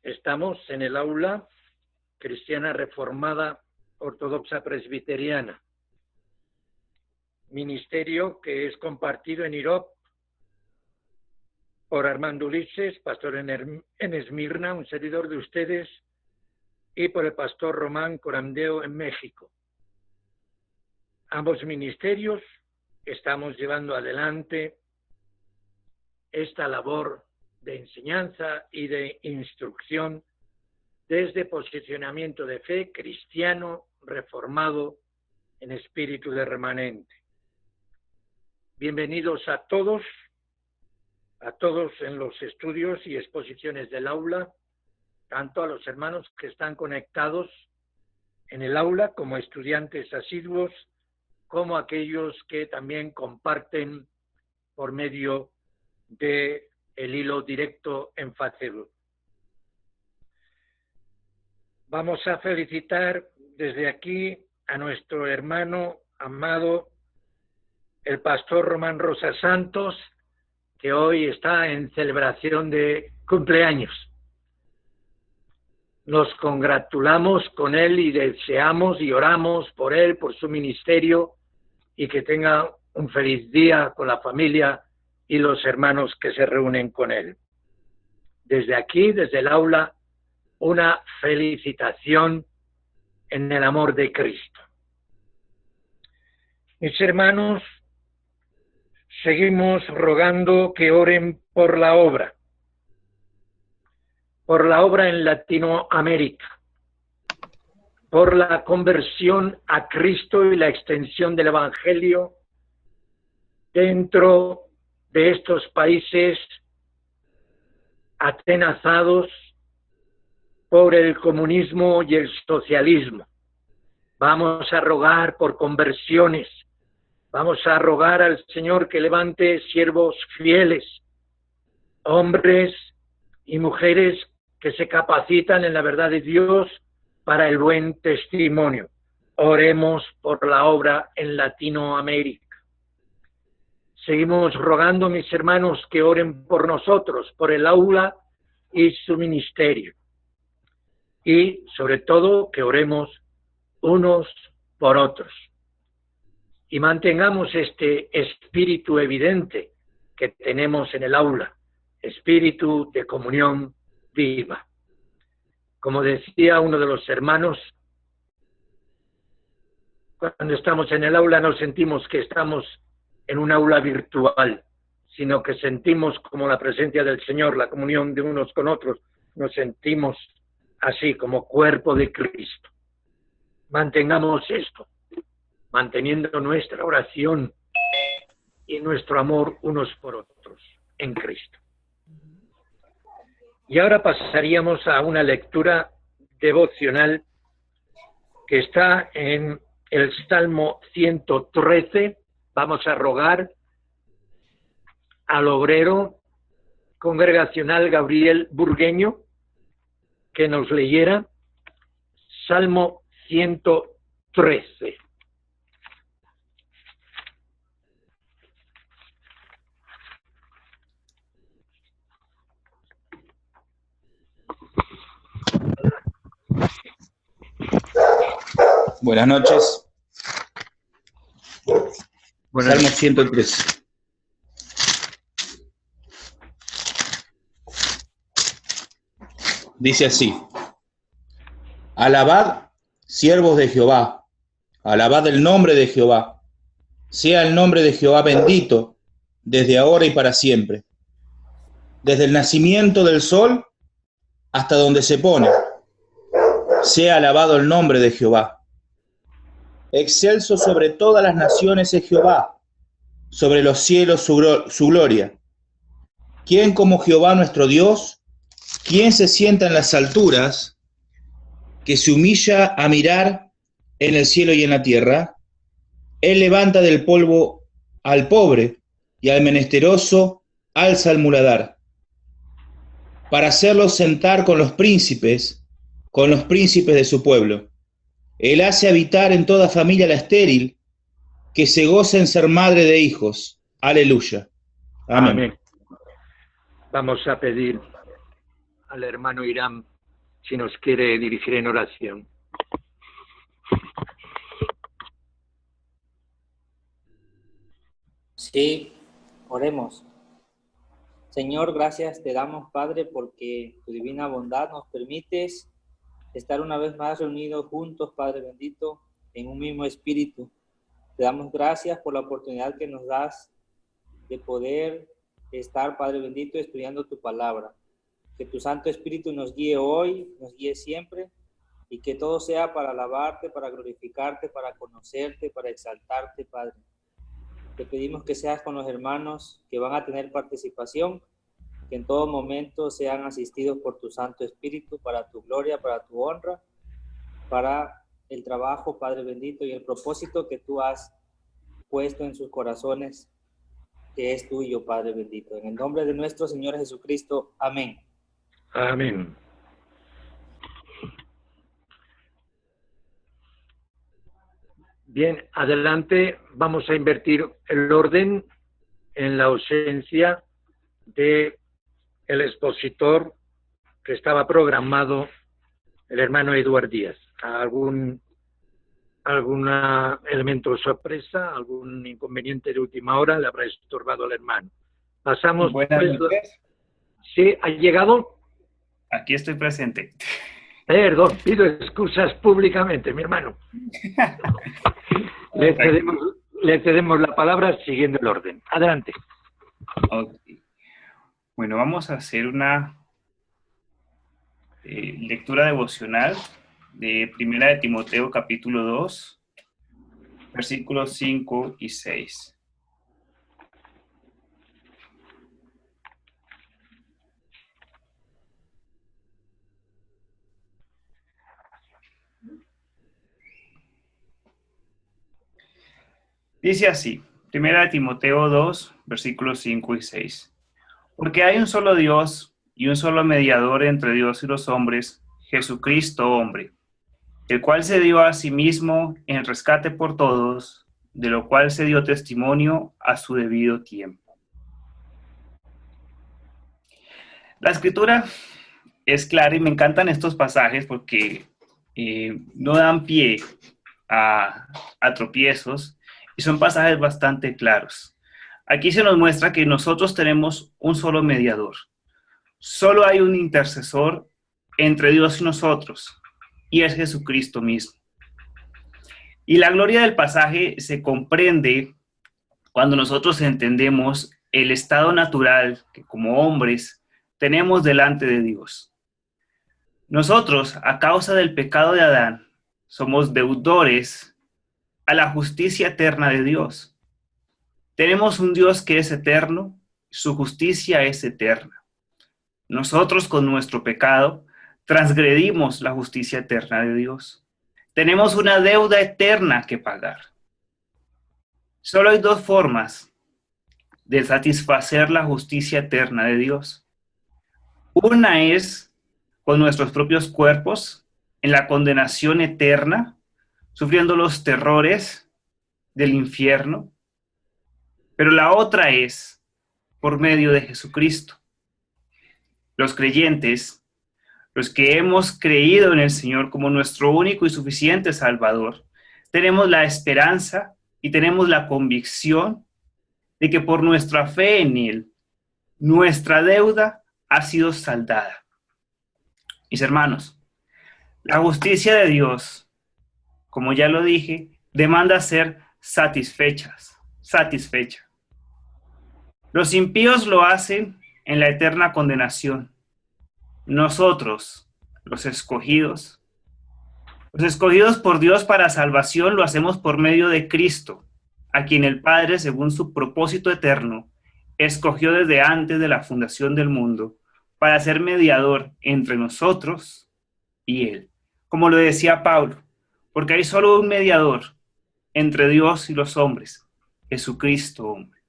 Estamos en el aula cristiana reformada ortodoxa presbiteriana, ministerio que es compartido en Irop por Armando Ulises, pastor en Esmirna, un servidor de ustedes, y por el pastor Román Corandeo en México. Ambos ministerios estamos llevando adelante esta labor de enseñanza y de instrucción desde posicionamiento de fe cristiano reformado en espíritu de remanente. Bienvenidos a todos en los estudios y exposiciones del aula, tanto a los hermanos que están conectados en el aula como estudiantes asiduos, como aquellos que también comparten por medio del hilo directo en Facebook. Vamos a felicitar desde aquí a nuestro hermano amado, el pastor Román Rosa Santos, que hoy está en celebración de cumpleaños. Nos congratulamos con él y deseamos y oramos por él, por su ministerio, y que tenga un feliz día con la familia y los hermanos que se reúnen con él. Desde aquí, desde el aula, una felicitación en el amor de Cristo. Mis hermanos, seguimos rogando que oren por la obra en Latinoamérica, por la conversión a Cristo y la extensión del Evangelio dentro de estos países atenazados por el comunismo y el socialismo. Vamos a rogar por conversiones. Vamos a rogar al Señor que levante siervos fieles, hombres y mujeres que se capacitan en la verdad de Dios para el buen testimonio. Oremos por la obra en Latinoamérica. Seguimos rogando, mis hermanos, que oren por nosotros, por el aula y su ministerio. Y, sobre todo, que oremos unos por otros. Y mantengamos este espíritu evidente que tenemos en el aula, espíritu de comunión viva. Como decía uno de los hermanos, cuando estamos en el aula no sentimos que estamos en un aula virtual, sino que sentimos como la presencia del Señor, la comunión de unos con otros, nos sentimos así como cuerpo de Cristo. Mantengamos esto, manteniendo nuestra oración y nuestro amor unos por otros en Cristo. Y ahora pasaríamos a una lectura devocional que está en el Salmo 113. Vamos a rogar al obrero congregacional Gabriel Burgueño que nos leyera Salmo 113. Buenas noches. Salmo 113. Dice así: Alabad, siervos de Jehová, alabad el nombre de Jehová. Sea el nombre de Jehová bendito, desde ahora y para siempre. Desde el nacimiento del sol hasta donde se pone, sea alabado el nombre de Jehová. Excelso sobre todas las naciones es Jehová, sobre los cielos su gloria. ¿Quién como Jehová nuestro Dios? ¿Quién se sienta en las alturas, que se humilla a mirar en el cielo y en la tierra? Él levanta del polvo al pobre y al menesteroso alza al muladar, para hacerlos sentar con los príncipes de su pueblo. Él hace habitar en toda familia la estéril, que se goza en ser madre de hijos. Aleluya. Amén. Vamos a pedir al hermano Irán si nos quiere dirigir en oración. Sí, oremos. Señor, gracias te damos, Padre, porque tu divina bondad nos permites estar una vez más reunidos juntos, Padre bendito, en un mismo espíritu. Te damos gracias por la oportunidad que nos das de poder estar, Padre bendito, estudiando tu palabra. Que tu Santo Espíritu nos guíe hoy, nos guíe siempre, y que todo sea para alabarte, para glorificarte, para conocerte, para exaltarte, Padre. Te pedimos que seas con los hermanos que van a tener participación, que en todo momento sean asistidos por tu Santo Espíritu para tu gloria, para tu honra, para el trabajo, Padre bendito, y el propósito que tú has puesto en sus corazones, que es tuyo, Padre bendito. En el nombre de nuestro Señor Jesucristo. Amén. Amén. Bien, adelante. Vamos a invertir el orden en la ausencia de el expositor que estaba programado, el hermano Eduardo Díaz. ¿Algún elemento sorpresa, algún inconveniente de última hora le habrá estorbado al hermano? Pasamos. Buenas noches. ¿Sí? ¿Ha llegado? Aquí estoy presente. Perdón, pido excusas públicamente, mi hermano. Le cedemos la palabra siguiendo el orden. Adelante. Okay. Bueno, vamos a hacer una lectura devocional de Primera de Timoteo, capítulo 2, versículos 5 y 6. Dice así, Primera de Timoteo 2, versículos 5 y 6. Porque hay un solo Dios y un solo mediador entre Dios y los hombres, Jesucristo hombre, el cual se dio a sí mismo en rescate por todos, de lo cual se dio testimonio a su debido tiempo. La escritura es clara y me encantan estos pasajes porque no dan pie a tropiezos y son pasajes bastante claros. Aquí se nos muestra que nosotros tenemos un solo mediador. Solo hay un intercesor entre Dios y nosotros, y es Jesucristo mismo. Y la gloria del pasaje se comprende cuando nosotros entendemos el estado natural que como hombres tenemos delante de Dios. Nosotros, a causa del pecado de Adán, somos deudores a la justicia eterna de Dios. Tenemos un Dios que es eterno, su justicia es eterna. Nosotros con nuestro pecado transgredimos la justicia eterna de Dios. Tenemos una deuda eterna que pagar. Solo hay dos formas de satisfacer la justicia eterna de Dios. Una es con nuestros propios cuerpos en la condenación eterna, sufriendo los terrores del infierno, pero la otra es por medio de Jesucristo. Los creyentes, los que hemos creído en el Señor como nuestro único y suficiente Salvador, tenemos la esperanza y tenemos la convicción de que por nuestra fe en Él, nuestra deuda ha sido saldada. Mis hermanos, la justicia de Dios, como ya lo dije, demanda ser satisfecha. Los impíos lo hacen en la eterna condenación. Nosotros, los escogidos por Dios para salvación, lo hacemos por medio de Cristo, a quien el Padre, según su propósito eterno, escogió desde antes de la fundación del mundo para ser mediador entre nosotros y Él. Como lo decía Pablo, porque hay solo un mediador entre Dios y los hombres, Jesucristo hombre.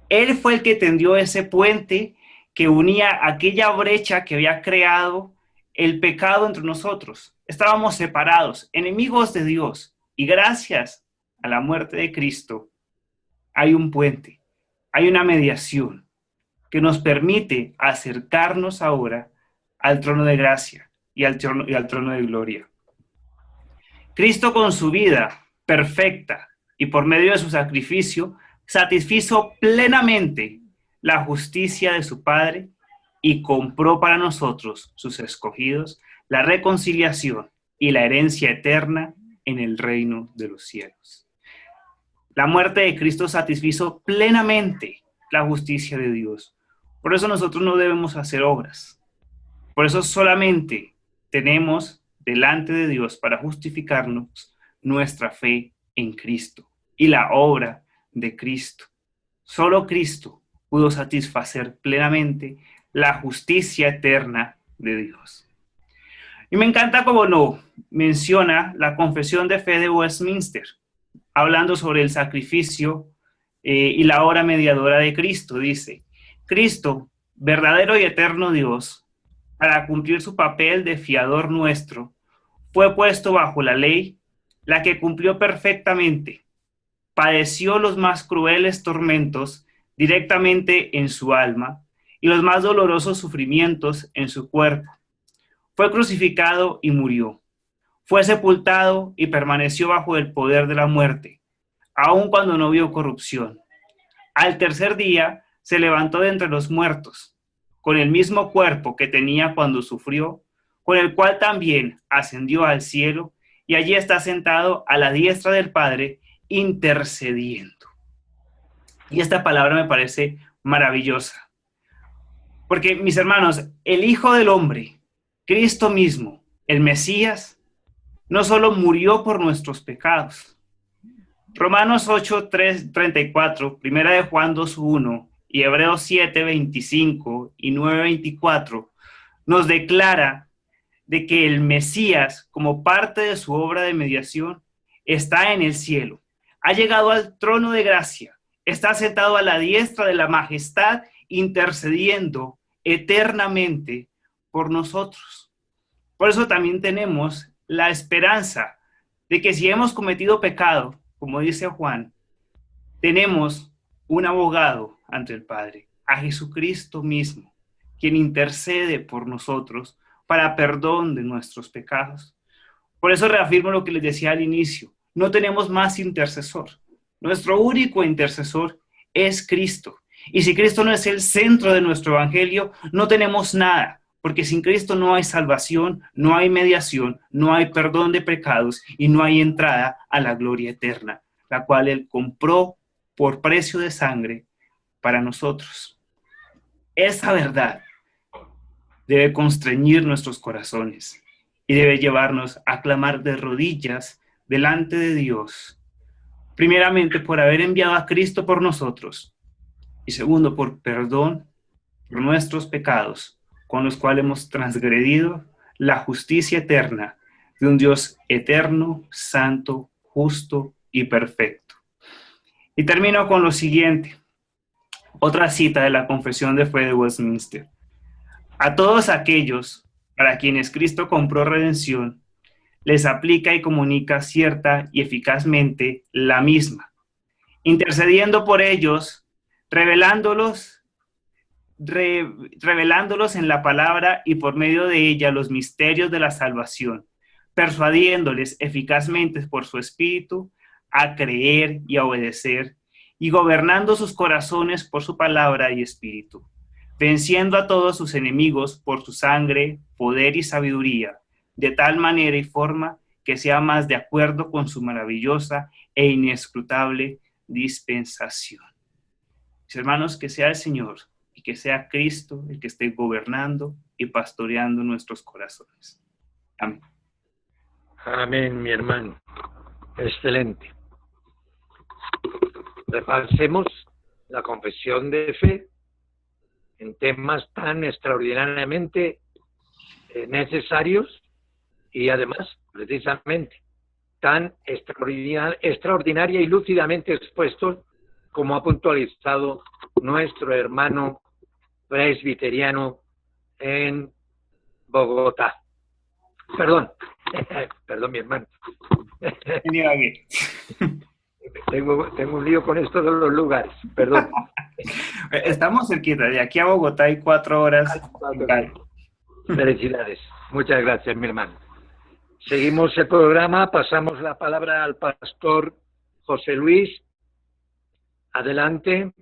Él fue el que tendió ese puente que unía aquella brecha que había creado el pecado entre nosotros. Estábamos separados, enemigos de Dios, y gracias a la muerte de Cristo hay un puente, hay una mediación que nos permite acercarnos ahora al trono de gracia, y al trono de gloria. Cristo con su vida perfecta y por medio de su sacrificio satisfizo plenamente la justicia de su Padre y compró para nosotros, sus escogidos, la reconciliación y la herencia eterna en el reino de los cielos. La muerte de Cristo satisfizo plenamente la justicia de Dios. Por eso nosotros no debemos hacer obras. Por eso solamente tenemos delante de Dios para justificarnos nuestra fe en Cristo y la obra de Cristo. Solo Cristo pudo satisfacer plenamente la justicia eterna de Dios. Y me encanta cómo lo menciona la Confesión de Fe de Westminster, hablando sobre el sacrificio y la obra mediadora de Cristo. Dice: Cristo, verdadero y eterno Dios, para cumplir su papel de fiador nuestro, fue puesto bajo la ley, la que cumplió perfectamente. Padeció los más crueles tormentos directamente en su alma y los más dolorosos sufrimientos en su cuerpo. Fue crucificado y murió. Fue sepultado y permaneció bajo el poder de la muerte, aun cuando no vio corrupción. Al tercer día se levantó de entre los muertos, con el mismo cuerpo que tenía cuando sufrió, con el cual también ascendió al cielo, y allí está sentado a la diestra del Padre, intercediendo. Y esta palabra me parece maravillosa, porque, mis hermanos, el Hijo del Hombre, Cristo mismo, el Mesías, no solo murió por nuestros pecados. Romanos 8:34, Primera de Juan 2:1 y Hebreos 7:25 y 9:24 nos declara de que el Mesías, como parte de su obra de mediación, está en el cielo, ha llegado al trono de gracia, está sentado a la diestra de la majestad, intercediendo eternamente por nosotros. Por eso también tenemos la esperanza de que si hemos cometido pecado, como dice Juan, tenemos un abogado ante el Padre, a Jesucristo mismo, quien intercede por nosotros para perdón de nuestros pecados. Por eso reafirmo lo que les decía al inicio, no tenemos más intercesor. Nuestro único intercesor es Cristo. Y si Cristo no es el centro de nuestro evangelio, no tenemos nada, porque sin Cristo no hay salvación, no hay mediación, no hay perdón de pecados y no hay entrada a la gloria eterna, la cual Él compró por precio de sangre para nosotros. Esa verdad debe constreñir nuestros corazones y debe llevarnos a clamar de rodillas delante de Dios, primeramente por haber enviado a Cristo por nosotros y segundo por perdón por nuestros pecados, con los cuales hemos transgredido la justicia eterna de un Dios eterno, santo, justo y perfecto. Y termino con lo siguiente, otra cita de la Confesión de Fe de Westminster. A todos aquellos para quienes Cristo compró redención, les aplica y comunica cierta y eficazmente la misma, intercediendo por ellos, revelándolos en la palabra y por medio de ella los misterios de la salvación, persuadiéndoles eficazmente por su espíritu a creer y a obedecer, y gobernando sus corazones por su palabra y espíritu, venciendo a todos sus enemigos por su sangre, poder y sabiduría, de tal manera y forma que sea más de acuerdo con su maravillosa e inescrutable dispensación. Mis hermanos, que sea el Señor y que sea Cristo el que esté gobernando y pastoreando nuestros corazones. Amén. Amén, mi hermano. Excelente. Repasemos la confesión de fe en temas tan extraordinariamente necesarios y además, precisamente, tan extraordinaria y lúcidamente expuestos como ha puntualizado nuestro hermano presbiteriano en Bogotá. Perdón, mi hermano. Tengo un lío con esto de los lugares, perdón. Estamos cerquita, de aquí a Bogotá hay 4 horas. Felicidades. Muchas gracias, mi hermano. Seguimos el programa, pasamos la palabra al pastor José Luis. Adelante.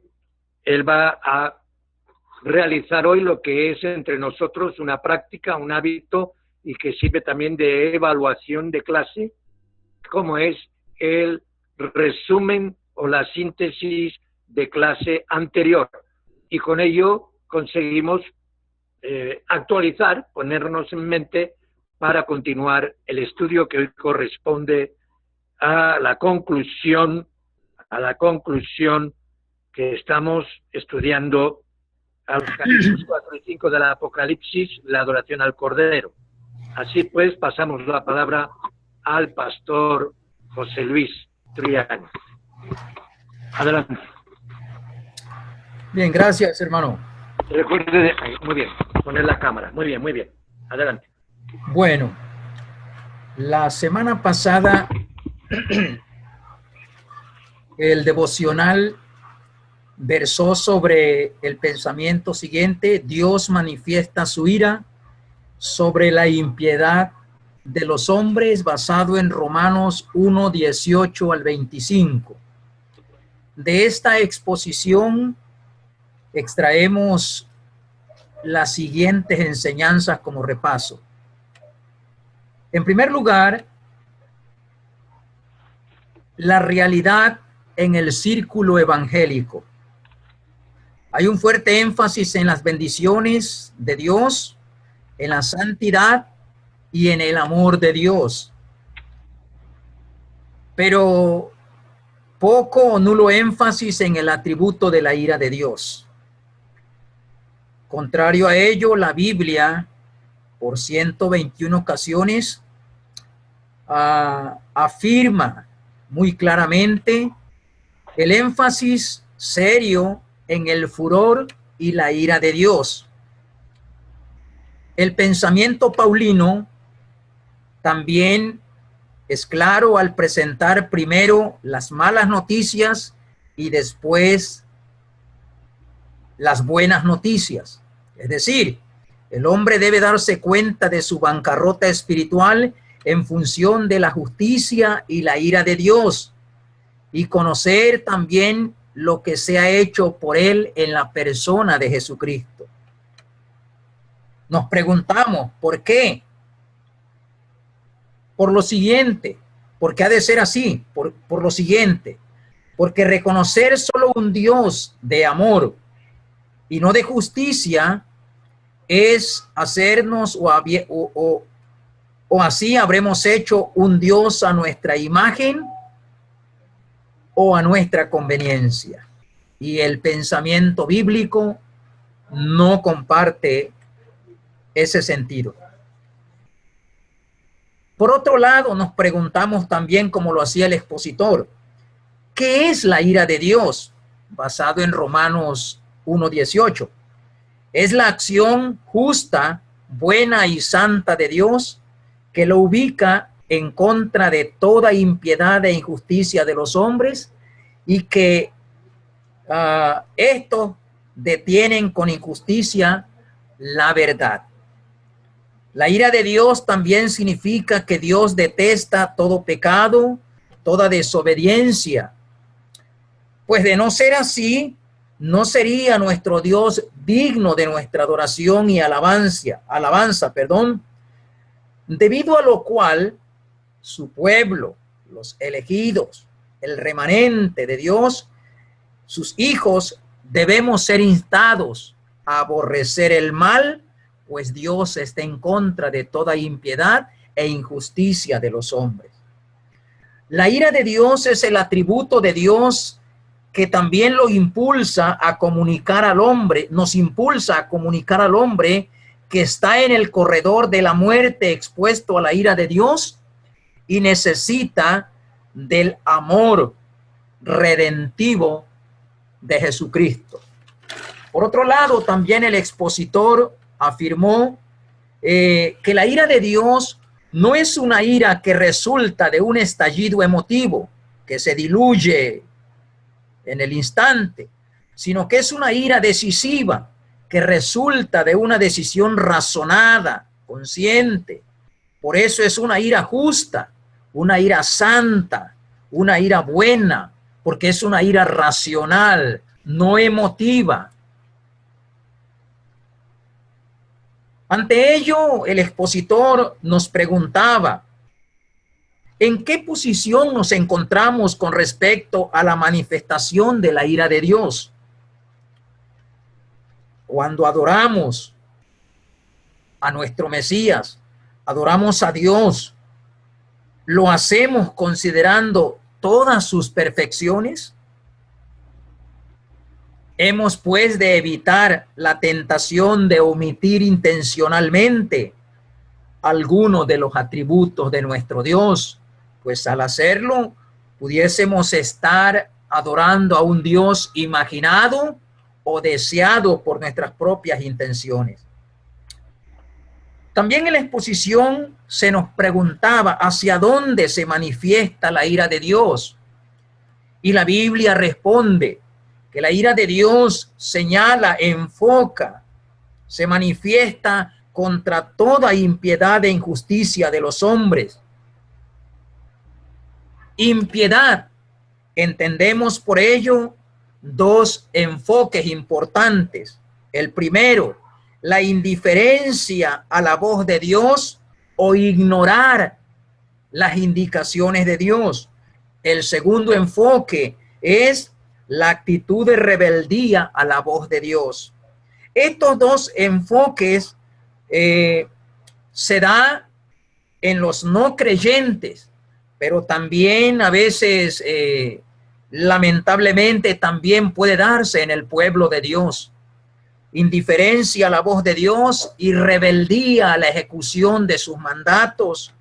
Él va a realizar hoy lo que es entre nosotros una práctica, un hábito y que sirve también de evaluación de clase, como es el resumen o la síntesis de clase anterior. Y con ello conseguimos actualizar, ponernos en mente para continuar el estudio que hoy corresponde a la conclusión que estamos estudiando a los capítulos 4 y 5 del Apocalipsis, la adoración al Cordero. Así pues, pasamos la palabra al pastor José Luis Triano. Adelante. Bien, gracias, hermano. Recuerde, muy bien, poner la cámara. Muy bien, muy bien. Adelante. Bueno, la semana pasada el devocional versó sobre el pensamiento siguiente: Dios manifiesta su ira sobre la impiedad de los hombres, basado en Romanos 1, 18 al 25. De esta exposición extraemos las siguientes enseñanzas como repaso. En primer lugar, la realidad en el círculo evangélico. Hay un fuerte énfasis en las bendiciones de Dios, en la santidad y en el amor de Dios. Pero poco o nulo énfasis en el atributo de la ira de Dios. Contrario a ello, la Biblia, por 121 ocasiones, afirma muy claramente el énfasis serio en el furor y la ira de Dios. El pensamiento paulino también es claro al presentar primero las malas noticias y después las buenas noticias. Es decir, el hombre debe darse cuenta de su bancarrota espiritual en función de la justicia y la ira de Dios, y conocer también lo que se ha hecho por él en la persona de Jesucristo. Nos preguntamos, ¿por qué? Por lo siguiente, ¿por qué ha de ser así? Por lo siguiente, porque reconocer solo un Dios de amor y no de justicia es hacernos o así habremos hecho un Dios a nuestra imagen o a nuestra conveniencia. Y el pensamiento bíblico no comparte ese sentido. Por otro lado, nos preguntamos también, como lo hacía el expositor, ¿qué es la ira de Dios? Basado en Romanos 1:18. Es la acción justa, buena y santa de Dios que lo ubica en contra de toda impiedad e injusticia de los hombres, y que estos detienen con injusticia la verdad. La ira de Dios también significa que Dios detesta todo pecado, toda desobediencia. Pues de no ser así, no sería nuestro Dios digno de nuestra adoración y alabanza, debido a lo cual su pueblo, los elegidos, el remanente de Dios, sus hijos, debemos ser instados a aborrecer el mal, pues Dios está en contra de toda impiedad e injusticia de los hombres. La ira de Dios es el atributo de Dios que también lo impulsa a comunicar al hombre, nos impulsa a comunicar al hombre que está en el corredor de la muerte, expuesto a la ira de Dios, y necesita del amor redentivo de Jesucristo. Por otro lado, también el expositor afirmó que la ira de Dios no es una ira que resulta de un estallido emotivo que se diluye en el instante, sino que es una ira decisiva que resulta de una decisión razonada, consciente. Por eso es una ira justa, una ira santa, una ira buena, porque es una ira racional, no emotiva. Ante ello, el expositor nos preguntaba, ¿en qué posición nos encontramos con respecto a la manifestación de la ira de Dios? Cuando adoramos a nuestro Mesías, adoramos a Dios, ¿lo hacemos considerando todas sus perfecciones? Hemos pues de evitar la tentación de omitir intencionalmente alguno de los atributos de nuestro Dios, pues al hacerlo pudiésemos estar adorando a un Dios imaginado o deseado por nuestras propias intenciones. También en la exposición se nos preguntaba hacia dónde se manifiesta la ira de Dios. Y la Biblia responde que la ira de Dios señala, enfoca, se manifiesta contra toda impiedad e injusticia de los hombres. Impiedad, entendemos por ello dos enfoques importantes. El primero, la indiferencia a la voz de Dios o ignorar las indicaciones de Dios. El segundo enfoque es la actitud de rebeldía a la voz de Dios. Estos dos enfoques se da en los no creyentes, pero también a veces, lamentablemente, también puede darse en el pueblo de Dios. Indiferencia a la voz de Dios y rebeldía a la ejecución de sus mandatos,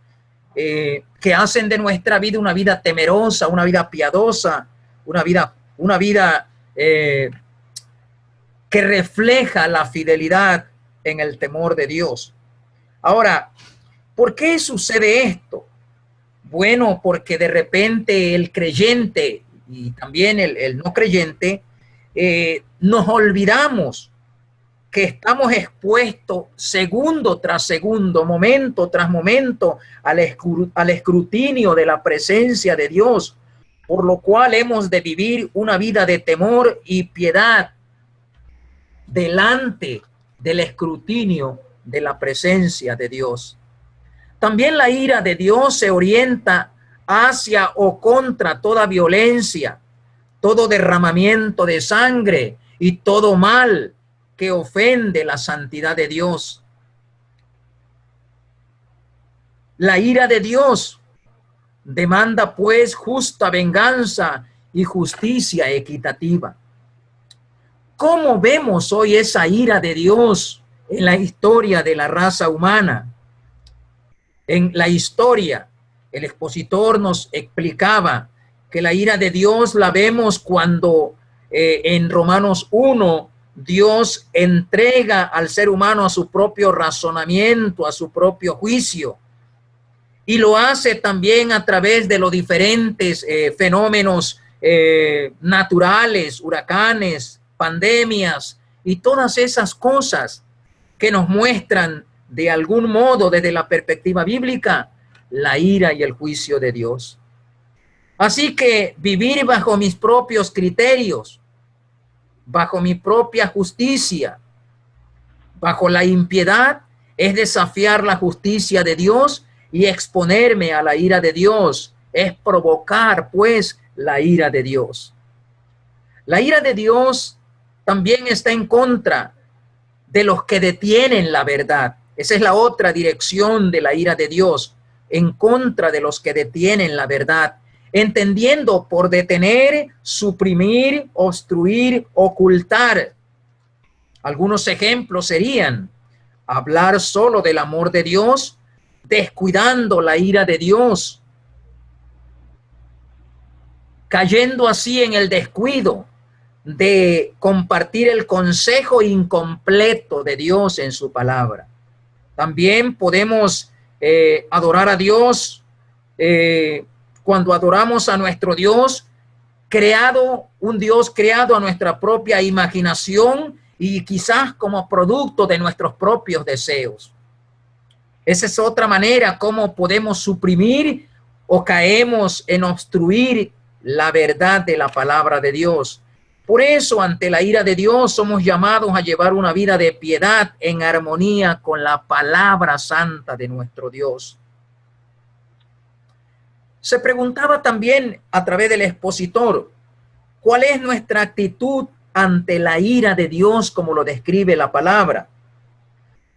que hacen de nuestra vida una vida temerosa, una vida piadosa, una vida que refleja la fidelidad en el temor de Dios. Ahora, ¿por qué sucede esto? Bueno, porque de repente el creyente y también el no creyente nos olvidamos que estamos expuestos segundo tras segundo, momento tras momento al escrutinio de la presencia de Dios, por lo cual hemos de vivir una vida de temor y piedad delante del escrutinio de la presencia de Dios. También la ira de Dios se orienta hacia o contra toda violencia, todo derramamiento de sangre y todo mal que ofende la santidad de Dios. La ira de Dios demanda pues justa venganza y justicia equitativa. ¿Cómo vemos hoy esa ira de Dios en la historia de la raza humana? En la historia, el expositor nos explicaba que la ira de Dios la vemos cuando en Romanos 1 Dios entrega al ser humano a su propio razonamiento, a su propio juicio, y lo hace también a través de los diferentes fenómenos naturales, huracanes, pandemias y todas esas cosas que nos muestran de algún modo desde la perspectiva bíblica la ira y el juicio de Dios. Así que vivir bajo mis propios criterios, bajo mi propia justicia, bajo la impiedad, es desafiar la justicia de Dios y exponerme a la ira de Dios, es provocar pues la ira de Dios. La ira de Dios también está en contra de los que detienen la verdad. Esa es la otra dirección de la ira de Dios, en contra de los que detienen la verdad, entendiendo por detener, suprimir, obstruir, ocultar. Algunos ejemplos serían hablar solo del amor de Dios, descuidando la ira de Dios, cayendo así en el descuido de compartir el consejo incompleto de Dios en su palabra. También podemos adorar a Dios cuando adoramos a nuestro Dios, un Dios creado a nuestra propia imaginación y quizás como producto de nuestros propios deseos. Esa es otra manera como podemos suprimir o caemos en obstruir la verdad de la palabra de Dios. Por eso, ante la ira de Dios, somos llamados a llevar una vida de piedad en armonía con la palabra santa de nuestro Dios. Se preguntaba también a través del expositor, ¿cuál es nuestra actitud ante la ira de Dios como lo describe la palabra?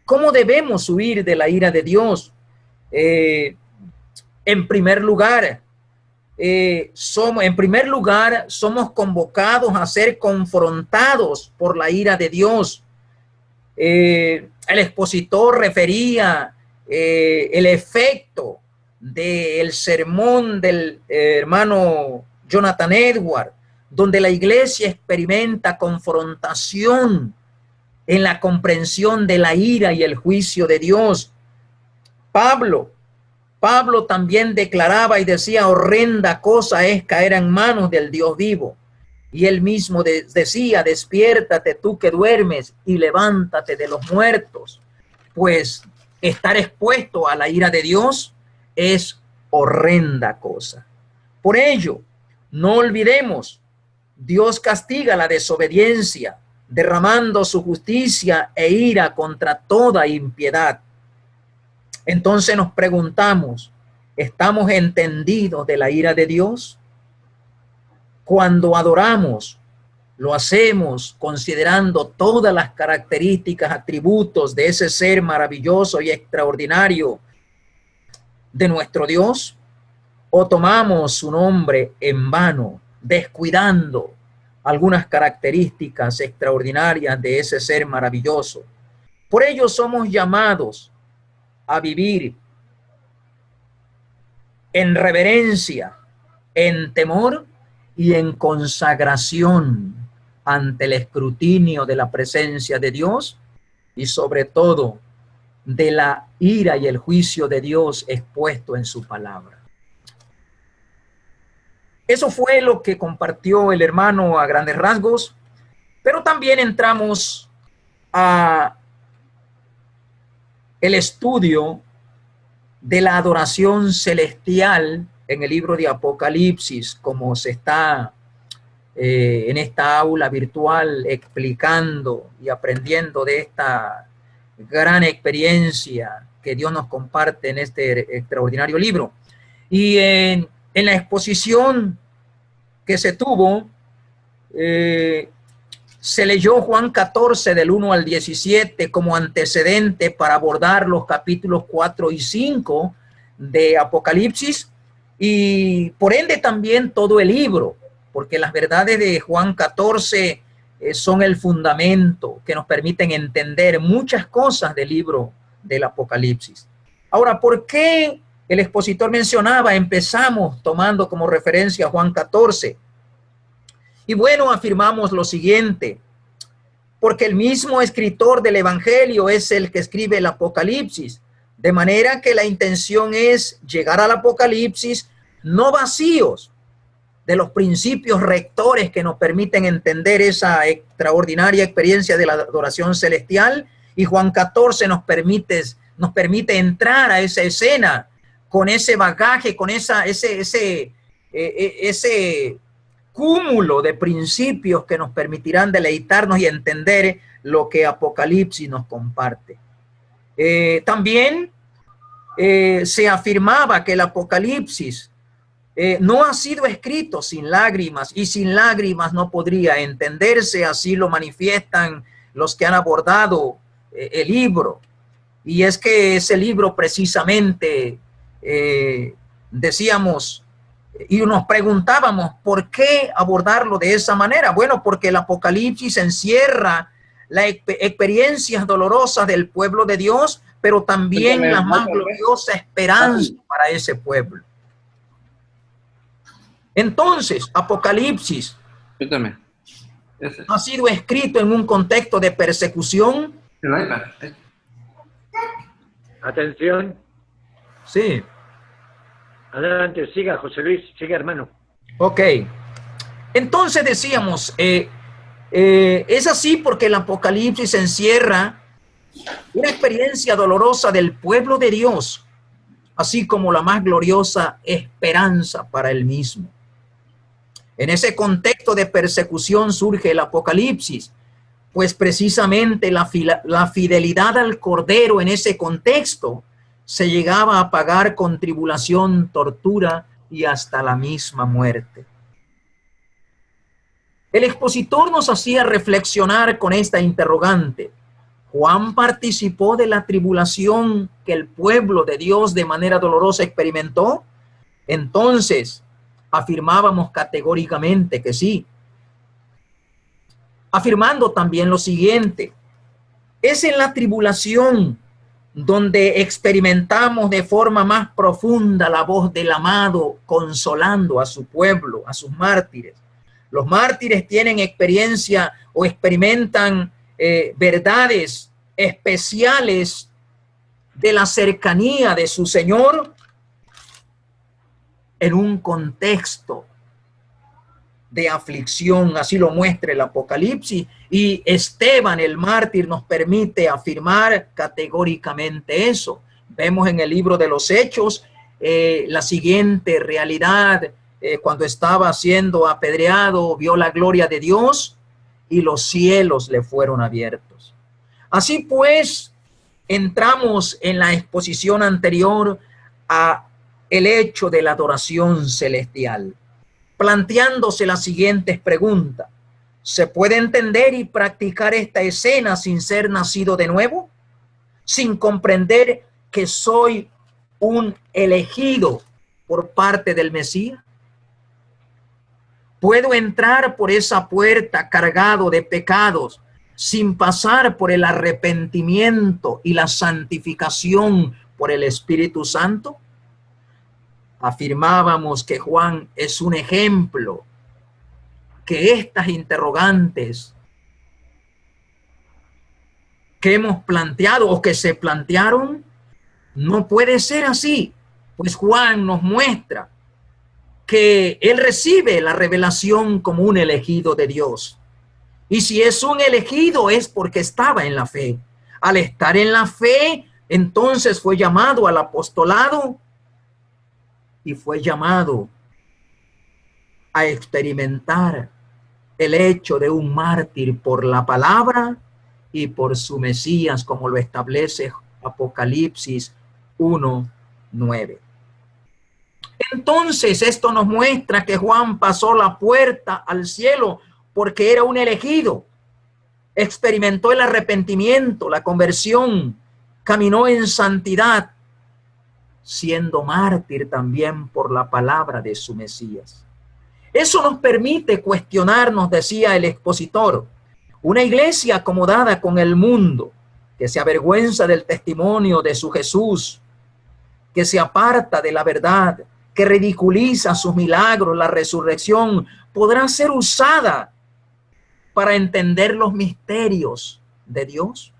¿Cómo debemos huir de la ira de Dios? En primer lugar, somos convocados a ser confrontados por la ira de Dios. El expositor refería el efecto del sermón del hermano Jonathan Edwards, donde la iglesia experimenta confrontación en la comprensión de la ira y el juicio de Dios. Pablo también declaraba y decía, horrenda cosa es caer en manos del Dios vivo. Y él mismo decía, despiértate tú que duermes y levántate de los muertos. Pues estar expuesto a la ira de Dios es horrenda cosa. Por ello, no olvidemos, Dios castiga la desobediencia, derramando su justicia e ira contra toda impiedad. Entonces nos preguntamos, ¿estamos entendidos de la ira de Dios? Cuando adoramos, lo hacemos considerando todas las características, atributos de ese ser maravilloso y extraordinario de nuestro Dios, o tomamos su nombre en vano, descuidando algunas características extraordinarias de ese ser maravilloso. Por ello somos llamados a vivir en reverencia, en temor y en consagración ante el escrutinio de la presencia de Dios y sobre todo de la ira y el juicio de Dios expuesto en su palabra. Eso fue lo que compartió el hermano a grandes rasgos, pero también entramos a el estudio de la adoración celestial en el libro de Apocalipsis, como se está en esta aula virtual explicando y aprendiendo de esta gran experiencia que Dios nos comparte en este extraordinario libro. Y en la exposición que se tuvo, se leyó Juan 14 del 1 al 17 como antecedente para abordar los capítulos 4 y 5 de Apocalipsis y por ende también todo el libro, porque las verdades de Juan 14 son el fundamento que nos permiten entender muchas cosas del libro del Apocalipsis. Ahora, ¿por qué el expositor mencionaba, empezamos tomando como referencia Juan 14? Y bueno, afirmamos lo siguiente, porque el mismo escritor del Evangelio es el que escribe el Apocalipsis, de manera que la intención es llegar al Apocalipsis no vacíos de los principios rectores que nos permiten entender esa extraordinaria experiencia de la adoración celestial, y Juan 14 nos permite entrar a esa escena con ese bagaje, con ese cúmulo de principios que nos permitirán deleitarnos y entender lo que Apocalipsis nos comparte. También se afirmaba que el Apocalipsis no ha sido escrito sin lágrimas, y sin lágrimas no podría entenderse, así lo manifiestan los que han abordado el libro. Y es que ese libro precisamente, decíamos, y nos preguntábamos, ¿por qué abordarlo de esa manera? Bueno, porque el Apocalipsis encierra las experiencias dolorosas del pueblo de Dios, pero también la más gloriosa esperanza para ese pueblo. Entonces, Apocalipsis ha sido escrito en un contexto de persecución. Atención. Sí. Adelante, siga, José Luis, siga, hermano. Ok. Entonces decíamos, es así porque el Apocalipsis encierra Una experiencia dolorosa del pueblo de Dios, así como la más gloriosa esperanza para él mismo. En ese contexto de persecución surge el Apocalipsis, pues precisamente la fidelidad al Cordero en ese contexto se llegaba a pagar con tribulación, tortura y hasta la misma muerte. El expositor nos hacía reflexionar con esta interrogante. ¿Juan participó de la tribulación que el pueblo de Dios de manera dolorosa experimentó? Entonces, afirmábamos categóricamente que sí. Afirmando también lo siguiente: es en la tribulación donde experimentamos de forma más profunda la voz del amado consolando a su pueblo, a sus mártires. Los mártires tienen experiencia o experimentan verdades especiales de la cercanía de su Señor en un contexto de aflicción, así lo muestra el Apocalipsis, y Esteban, el mártir, nos permite afirmar categóricamente eso. Vemos en el libro de los Hechos la siguiente realidad: cuando estaba siendo apedreado, vio la gloria de Dios y los cielos le fueron abiertos. Así pues, entramos en la exposición anterior a el hecho de la adoración celestial, planteándose las siguientes preguntas. ¿Se puede entender y practicar esta escena sin ser nacido de nuevo? ¿Sin comprender que soy un elegido por parte del Mesías? ¿Puedo entrar por esa puerta cargado de pecados sin pasar por el arrepentimiento y la santificación por el Espíritu Santo? Afirmábamos que Juan es un ejemplo, que estas interrogantes que hemos planteado o que se plantearon no puede ser así, pues Juan nos muestra que él recibe la revelación como un elegido de Dios. Y si es un elegido es porque estaba en la fe. Al estar en la fe, entonces fue llamado al apostolado y fue llamado a experimentar el hecho de un mártir por la palabra y por su Mesías, como lo establece Apocalipsis 1:9. Entonces esto nos muestra que Juan pasó la puerta al cielo porque era un elegido, experimentó el arrepentimiento, la conversión, caminó en santidad, siendo mártir también por la palabra de su Mesías. Eso nos permite cuestionarnos, decía el expositor, una iglesia acomodada con el mundo, que se avergüenza del testimonio de su Jesús, que se aparta de la verdad, que ridiculiza sus milagros, la resurrección, podrá ser usada para entender los misterios de Dios.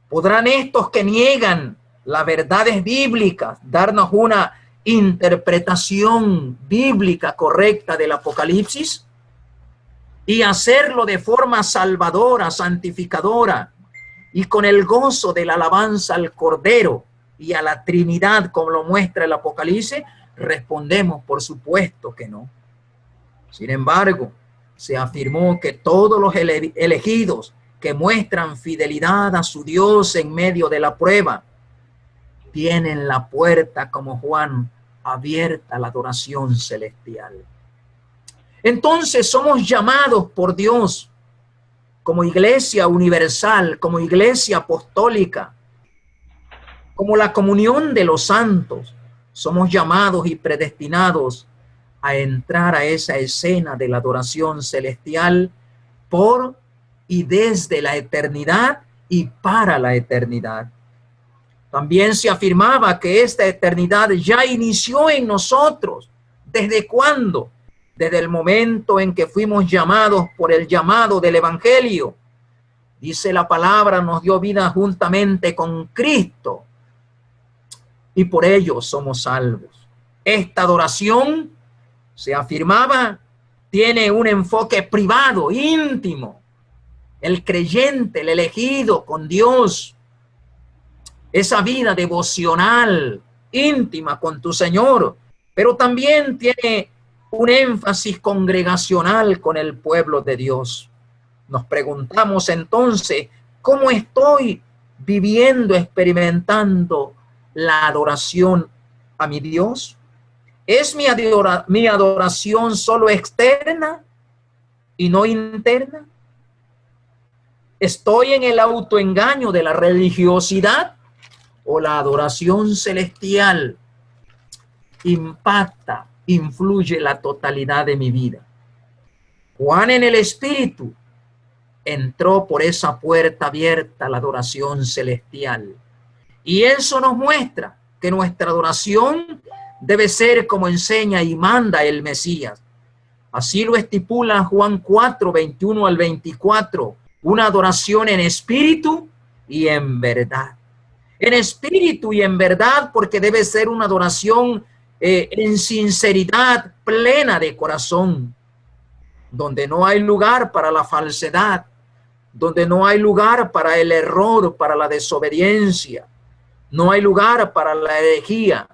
¿Podrán estos que niegan las verdades bíblicas darnos una interpretación bíblica correcta del Apocalipsis y hacerlo de forma salvadora, santificadora y con el gozo de la alabanza al Cordero y a la Trinidad, como lo muestra el Apocalipsis? Respondemos, por supuesto que no. Sin embargo, se afirmó que todos los elegidos que muestran fidelidad a su Dios en medio de la prueba tienen la puerta, como Juan, abierta a la adoración celestial. Entonces somos llamados por Dios como iglesia universal, como iglesia apostólica, como la comunión de los santos. Somos llamados y predestinados a entrar a esa escena de la adoración celestial por y desde la eternidad y para la eternidad. También se afirmaba que esta eternidad ya inició en nosotros. ¿Desde cuándo? Desde el momento en que fuimos llamados por el llamado del Evangelio. Dice la palabra, nos dio vida juntamente con Cristo y por ello somos salvos. Esta adoración, se afirmaba, tiene un enfoque privado, íntimo, el creyente, el elegido con Dios, esa vida devocional, íntima con tu Señor, pero también tiene un énfasis congregacional con el pueblo de Dios. Nos preguntamos entonces, ¿cómo estoy viviendo, experimentando la adoración a mi Dios? ¿Es mi adoración solo externa y no interna? ¿Estoy en el autoengaño de la religiosidad o la adoración celestial impacta, influye la totalidad de mi vida? Juan en el Espíritu entró por esa puerta abierta a la adoración celestial. Y eso nos muestra que nuestra adoración debe ser como enseña y manda el Mesías. Así lo estipula Juan 4, 21 al 24. Una adoración en espíritu y en verdad. En espíritu y en verdad, porque debe ser una adoración en sinceridad plena de corazón, donde no hay lugar para la falsedad, donde no hay lugar para el error, para la desobediencia, no hay lugar para la herejía,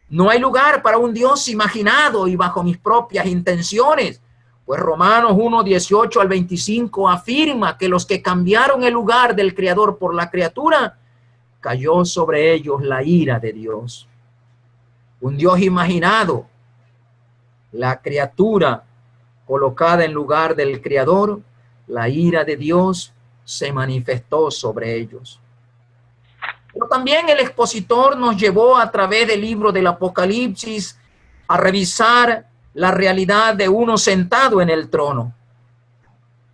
no hay lugar para un Dios imaginado y bajo mis propias intenciones. Pues Romanos 1, 18 al 25 afirma que los que cambiaron el lugar del Creador por la criatura, cayó sobre ellos la ira de Dios. Un Dios imaginado, la criatura colocada en lugar del Creador, la ira de Dios se manifestó sobre ellos. Pero también el expositor nos llevó a través del libro del Apocalipsis a revisar la realidad de uno sentado en el trono,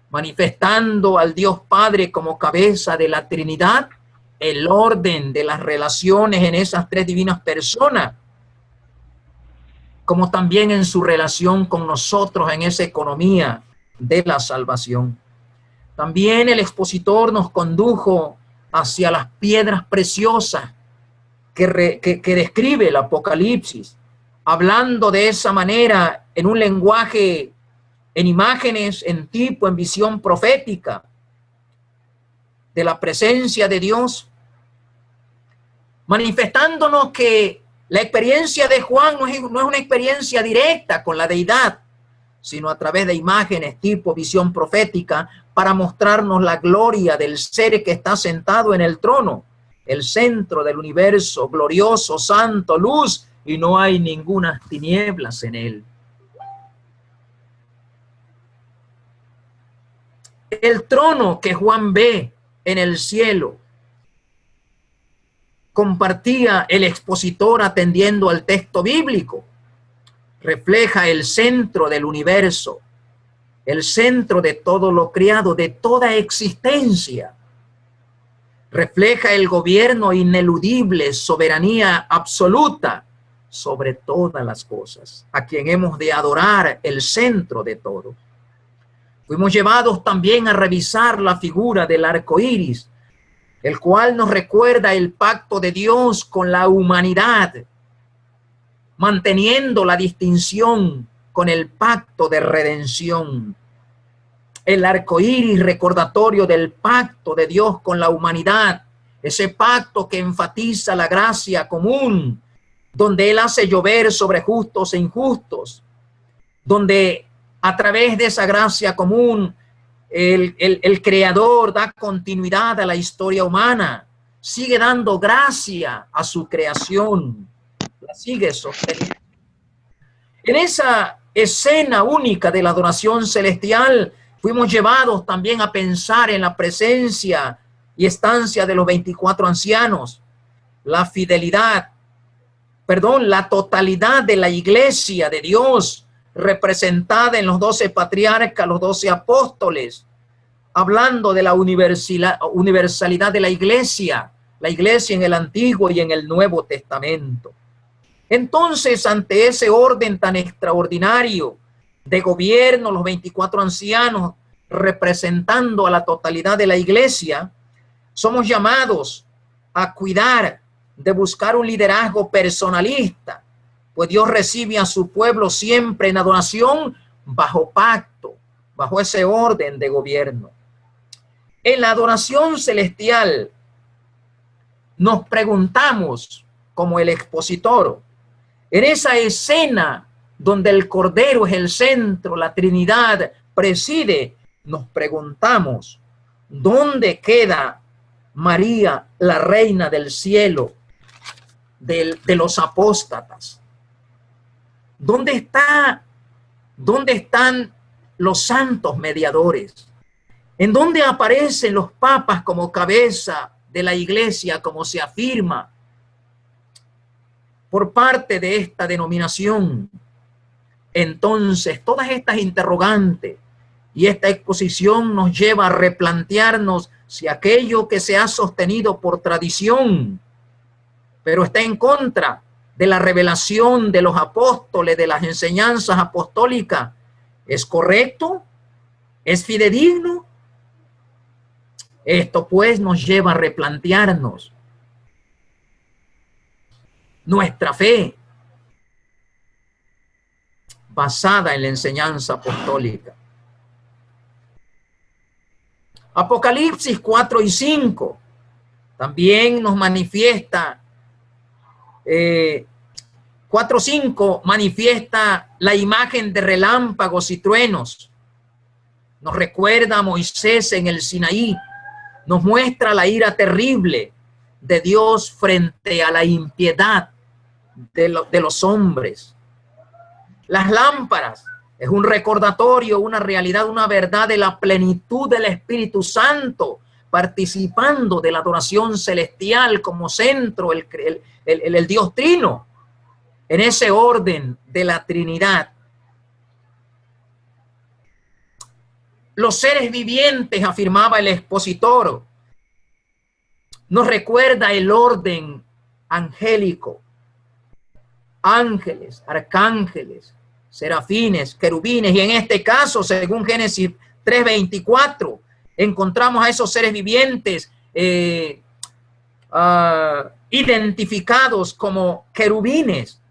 manifestando al Dios Padre como cabeza de la Trinidad, el orden de las relaciones en esas tres divinas personas, como también en su relación con nosotros en esa economía de la salvación. También el expositor nos condujo hacia las piedras preciosas que describe el Apocalipsis, hablando de esa manera en un lenguaje, en imágenes, en tipo, en visión profética, de la presencia de Dios, manifestándonos que la experiencia de Juan no es una experiencia directa con la deidad, sino a través de imágenes, tipo, visión profética, para mostrarnos la gloria del ser que está sentado en el trono, el centro del universo, glorioso, santo, luz, y no hay ninguna tinieblas en él. El trono que Juan ve en el cielo, compartía el expositor atendiendo al texto bíblico, refleja el centro del universo, el centro de todo lo creado, de toda existencia. Refleja el gobierno ineludible, soberanía absoluta sobre todas las cosas, a quien hemos de adorar, el centro de todo. Fuimos llevados también a revisar la figura del arco iris, el cual nos recuerda el pacto de Dios con la humanidad, manteniendo la distinción con el pacto de redención. El arco iris recordatorio del pacto de Dios con la humanidad, ese pacto que enfatiza la gracia común, donde Él hace llover sobre justos e injustos, donde a través de esa gracia común el Creador da continuidad a la historia humana, sigue dando gracia a su creación, la sigue sosteniendo. En esa escena única de la adoración celestial, fuimos llevados también a pensar en la presencia y estancia de los 24 ancianos, la totalidad de la iglesia de Dios, representada en los 12 patriarcas, los 12 apóstoles, hablando de la universalidad de la iglesia en el Antiguo y en el Nuevo Testamento. Entonces, ante ese orden tan extraordinario de gobierno, los 24 ancianos representando a la totalidad de la iglesia, somos llamados a cuidar de buscar un liderazgo personalista, pues Dios recibe a su pueblo siempre en adoración bajo pacto, bajo ese orden de gobierno. En la adoración celestial nos preguntamos, como el expositor, en esa escena donde el Cordero es el centro, la Trinidad preside, nos preguntamos, ¿dónde queda María, la reina del cielo, de los apóstatas? ¿Dónde están los santos mediadores? ¿En dónde aparecen los papas como cabeza de la iglesia, como se afirma por parte de esta denominación? Entonces, todas estas interrogantes y esta exposición nos lleva a replantearnos si aquello que se ha sostenido por tradición, pero está en contra de la revelación de los apóstoles, de las enseñanzas apostólicas, ¿es correcto? ¿Es fidedigno? Esto pues nos lleva a replantearnos nuestra fe basada en la enseñanza apostólica. Apocalipsis 4 y 5 también nos manifiesta, 4:5 manifiesta la imagen de relámpagos y truenos. Nos recuerda a Moisés en el Sinaí, nos muestra la ira terrible de Dios frente a la impiedad de los hombres. Las lámparas es un recordatorio, una realidad, una verdad de la plenitud del Espíritu Santo, participando de la adoración celestial como centro, el Dios Trino, en ese orden de la Trinidad. Los seres vivientes, afirmaba el expositor, nos recuerda el orden angélico, ángeles, arcángeles, serafines, querubines, y en este caso, según Génesis 3:24, encontramos a esos seres vivientes identificados como querubines,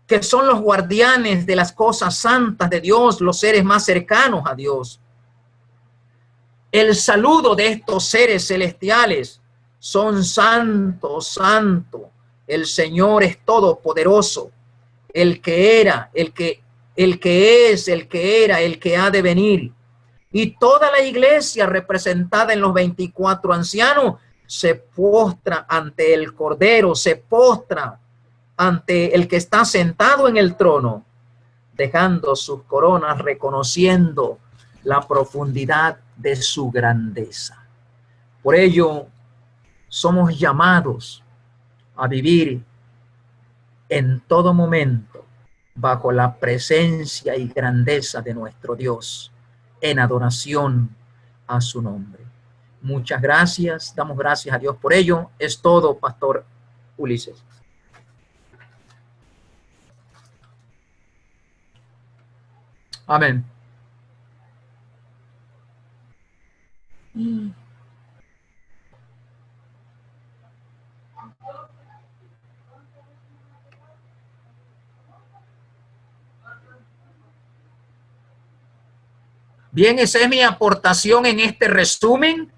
que son los guardianes de las cosas santas de Dios, los seres más cercanos a Dios. El saludo de estos seres celestiales son santo, santo, el Señor es todopoderoso, el que era, el que es, el que era, el que ha de venir. Y toda la iglesia representada en los 24 ancianos se postra ante el Cordero, se postra ante el que está sentado en el trono, dejando sus coronas, reconociendo la profundidad de su grandeza. Por ello, somos llamados a vivir en todo momento bajo la presencia y grandeza de nuestro Dios, en adoración a su nombre. Muchas gracias, damos gracias a Dios por ello. Es todo, Pastor Ulises. Amén. Bien, esa es mi aportación en este resumen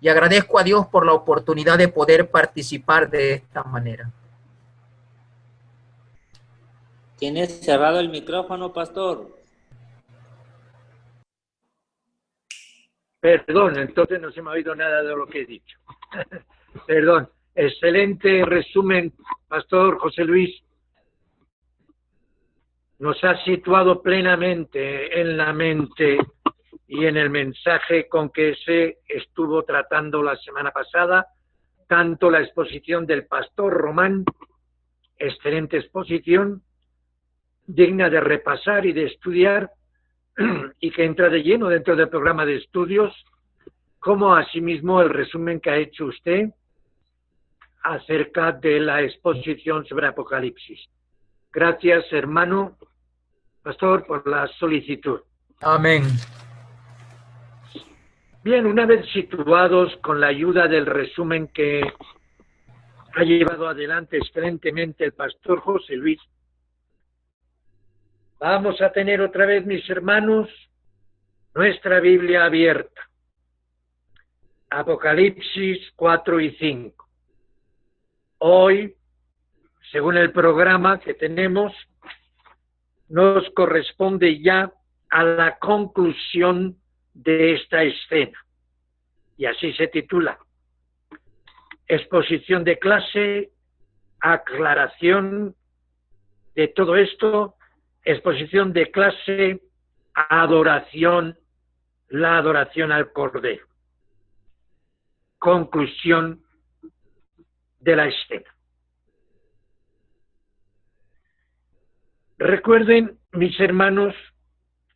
y agradezco a Dios por la oportunidad de poder participar de esta manera. ¿Tienes cerrado el micrófono, pastor? Perdón, entonces no se me ha oído nada de lo que he dicho. Perdón. Excelente resumen, Pastor José Luis. Nos ha situado plenamente en la mente y en el mensaje con que se estuvo tratando la semana pasada, tanto la exposición del Pastor Román, excelente exposición, digna de repasar y de estudiar, y que entra de lleno dentro del programa de estudios, como asimismo el resumen que ha hecho usted acerca de la exposición sobre Apocalipsis. Gracias, hermano Pastor, por la solicitud. Amén. Bien, una vez situados con la ayuda del resumen que ha llevado adelante excelentemente el Pastor José Luis, vamos a tener otra vez, mis hermanos, nuestra Biblia abierta Apocalipsis 4 y 5. Hoy, según el programa que tenemos, nos corresponde ya a la conclusión de esta escena. Y así se titula: exposición de clase, aclaración de todo esto, exposición de clase, adoración, la adoración al Cordero. Conclusión de la escena. Recuerden, mis hermanos,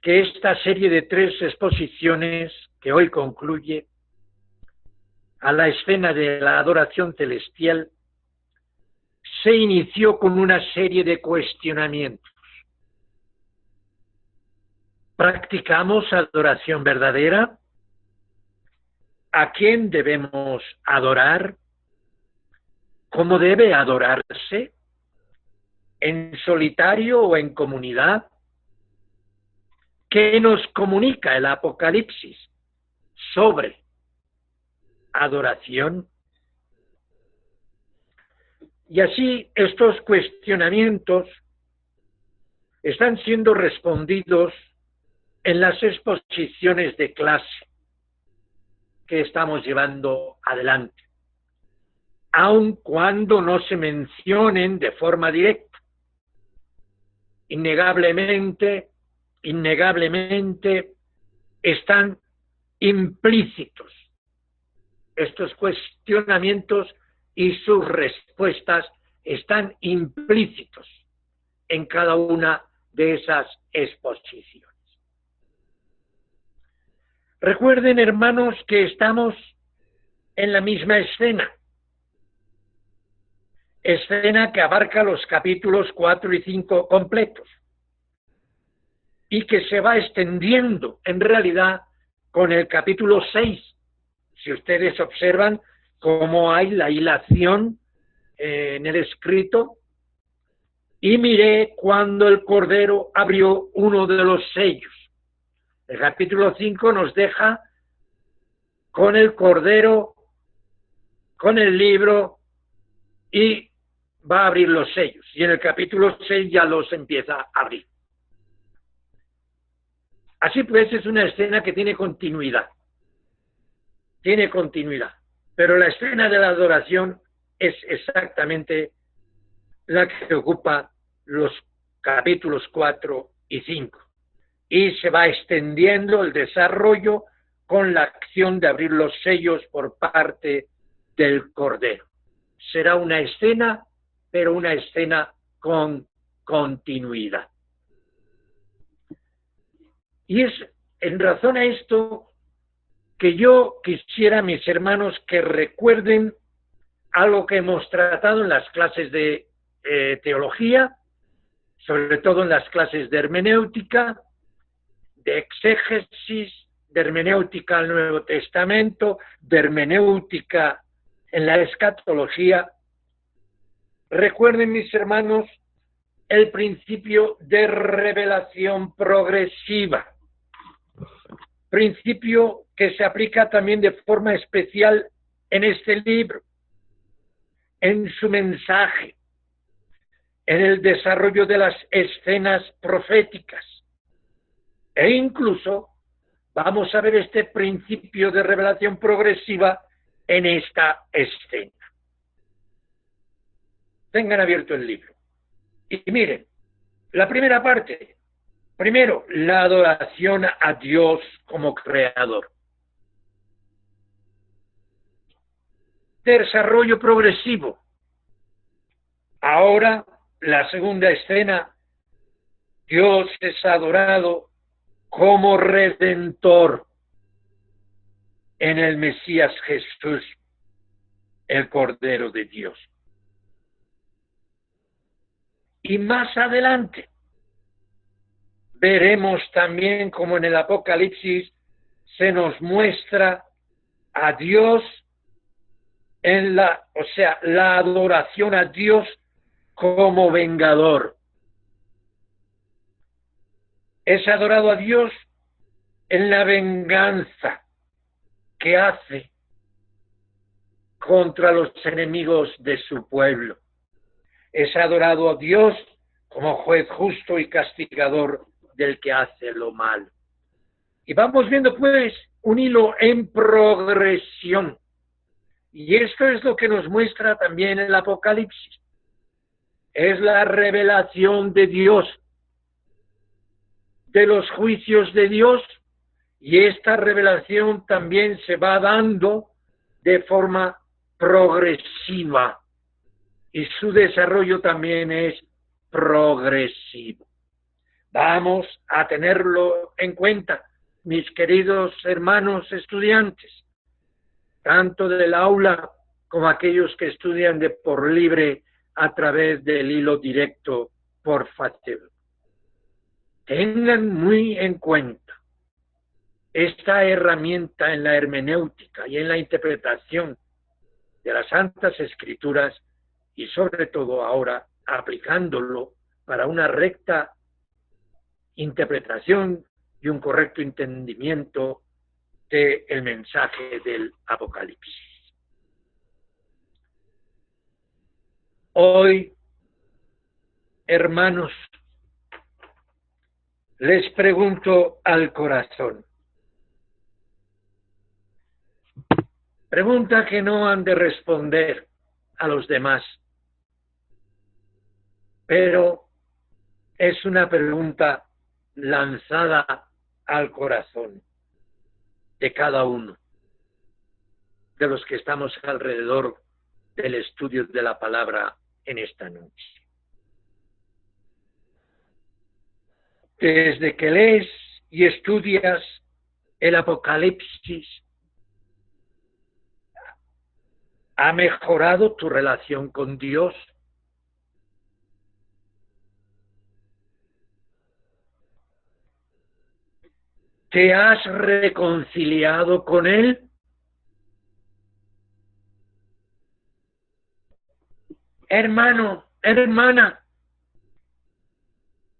que esta serie de 3 exposiciones que hoy concluye a la escena de la adoración celestial se inició con una serie de cuestionamientos. ¿Practicamos adoración verdadera? ¿A quién debemos adorar? ¿Cómo debe adorarse? ¿En solitario o en comunidad? ¿Qué nos comunica el Apocalipsis sobre adoración? Y así estos cuestionamientos están siendo respondidos en las exposiciones de clase que estamos llevando adelante, aun cuando no se mencionen de forma directa. Innegablemente están implícitos estos cuestionamientos y sus respuestas están implícitos en cada una de esas exposiciones. Recuerden, hermanos, que estamos en la misma escena que abarca los capítulos 4 y 5 completos y que se va extendiendo en realidad con el capítulo 6. Si ustedes observan cómo hay la hilación en el escrito: y miré cuando el Cordero abrió uno de los sellos. El capítulo 5 nos deja con el Cordero, con el libro, y va a abrir los sellos. Y en el capítulo 6 ya los empieza a abrir. Así pues, es una escena que tiene continuidad. Tiene continuidad. Pero la escena de la adoración es exactamente la que ocupa los capítulos 4 y 5. Y se va extendiendo el desarrollo con la acción de abrir los sellos por parte del Cordero. Será una escena, pero una escena con continuidad. Y es en razón a esto que yo quisiera, mis hermanos, que recuerden algo que hemos tratado en las clases de teología, sobre todo en las clases de hermenéutica, de exégesis, de hermenéutica al Nuevo Testamento, de hermenéutica en la escatología. Recuerden, mis hermanos, el principio de revelación progresiva, principio que se aplica también de forma especial en este libro, en su mensaje, en el desarrollo de las escenas proféticas. E incluso vamos a ver este principio de revelación progresiva en esta escena. Tengan abierto el libro. Y miren, la primera parte. Primero, la adoración a Dios como creador. Desarrollo progresivo. Ahora, la segunda escena, Dios es adorado como redentor en el Mesías Jesús, el Cordero de Dios. Y más adelante veremos también como en el Apocalipsis se nos muestra a Dios en la adoración a Dios como vengador. Es adorado a Dios en la venganza que hace contra los enemigos de su pueblo. Es adorado a Dios como juez justo y castigador del que hace lo malo. Y vamos viendo pues un hilo en progresión. Y esto es lo que nos muestra también el Apocalipsis. Es la revelación de Dios, de los juicios de Dios, y esta revelación también se va dando de forma progresiva, y su desarrollo también es progresivo. Vamos a tenerlo en cuenta, mis queridos hermanos estudiantes, tanto del aula como aquellos que estudian de por libre a través del hilo directo por Facebook. Tengan muy en cuenta esta herramienta en la hermenéutica y en la interpretación de las Santas Escrituras, y sobre todo ahora aplicándolo para una recta interpretación y un correcto entendimiento del mensaje del Apocalipsis. Hoy, hermanos, les pregunto al corazón. Pregunta que no han de responder a los demás, pero es una pregunta lanzada al corazón de cada uno de los que estamos alrededor del estudio de la palabra en esta noche. Desde que lees y estudias el Apocalipsis, ¿ha mejorado tu relación con Dios? ¿Te has reconciliado con Él? Hermano, hermana,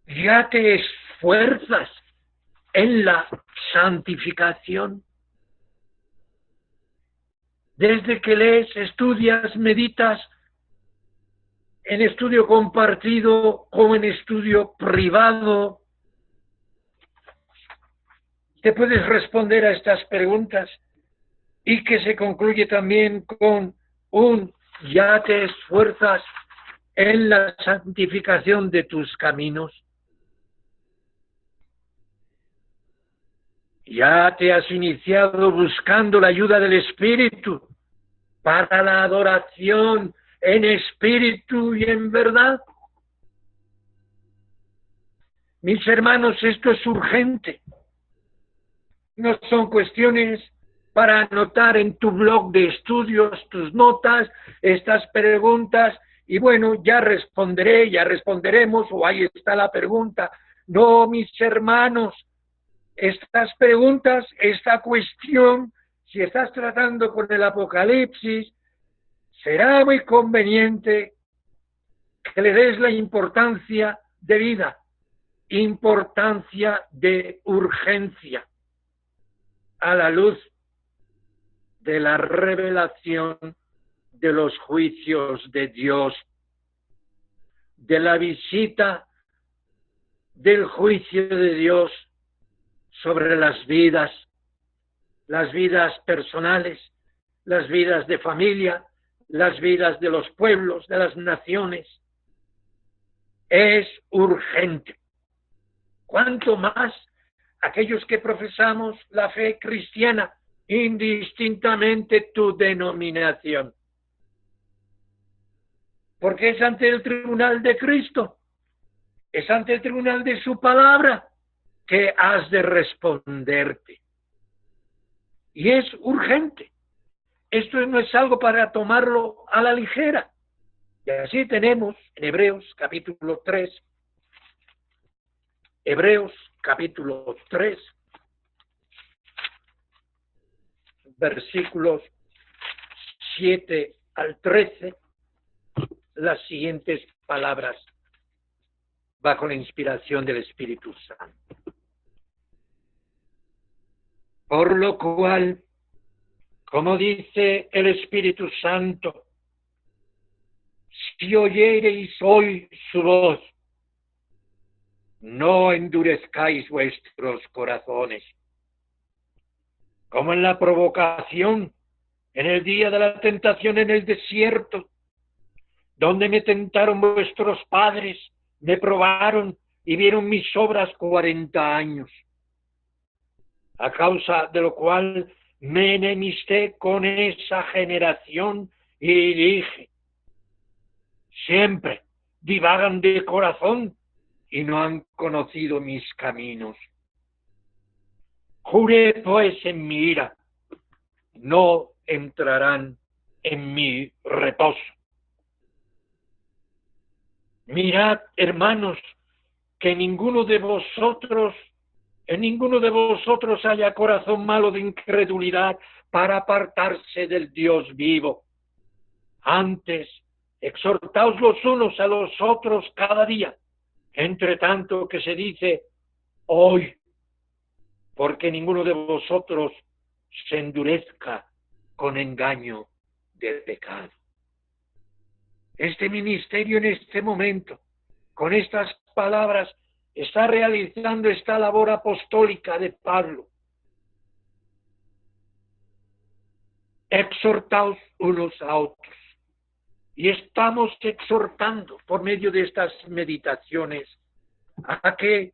¿ya te esfuerzas en la santificación? Desde que lees, estudias, meditas, en estudio compartido o en estudio privado, te puedes responder a estas preguntas, y que se concluye también con un ¿ya te esfuerzas en la santificación de tus caminos? ¿Ya te has iniciado buscando la ayuda del Espíritu para la adoración en espíritu y en verdad? Mis hermanos, esto es urgente. No son cuestiones para anotar en tu blog de estudios tus notas, estas preguntas, y bueno, ya responderé, ya responderemos, o ahí está la pregunta. No, mis hermanos, estas preguntas, esta cuestión, si estás tratando con el Apocalipsis, será muy conveniente que le des la importancia de vida, importancia de urgencia, a la luz de la revelación de los juicios de Dios, de la visita del juicio de Dios sobre las vidas personales, las vidas de familia, las vidas de los pueblos, de las naciones. Es urgente. ¿Cuánto más aquellos que profesamos la fe cristiana, indistintamente tu denominación? Porque es ante el tribunal de Cristo, es ante el tribunal de su palabra que has de responderte. Y es urgente. Esto no es algo para tomarlo a la ligera. Y así tenemos en Hebreos capítulo 3, Hebreos capítulo 3, versículos 7 al 13, las siguientes palabras bajo la inspiración del Espíritu Santo. Por lo cual, Como dice el Espíritu Santo, si oyereis hoy su voz, no endurezcáis vuestros corazones. Como en la provocación, en el día de la tentación en el desierto, donde me tentaron vuestros padres, me probaron y vieron mis obras 40 años. A causa de lo cual me enemisté con esa generación y dije, siempre divagan de corazón y no han conocido mis caminos. Juré pues en mi ira, no entrarán en mi reposo. Mirad, hermanos, que en ninguno de vosotros haya corazón malo de incredulidad para apartarse del Dios vivo. Antes, exhortaos los unos a los otros cada día, entre tanto que se dice hoy, porque ninguno de vosotros se endurezca con engaño del pecado. Este ministerio en este momento, con estas palabras, está realizando esta labor apostólica de Pablo. Exhortaos unos a otros. Y estamos exhortando por medio de estas meditaciones a que,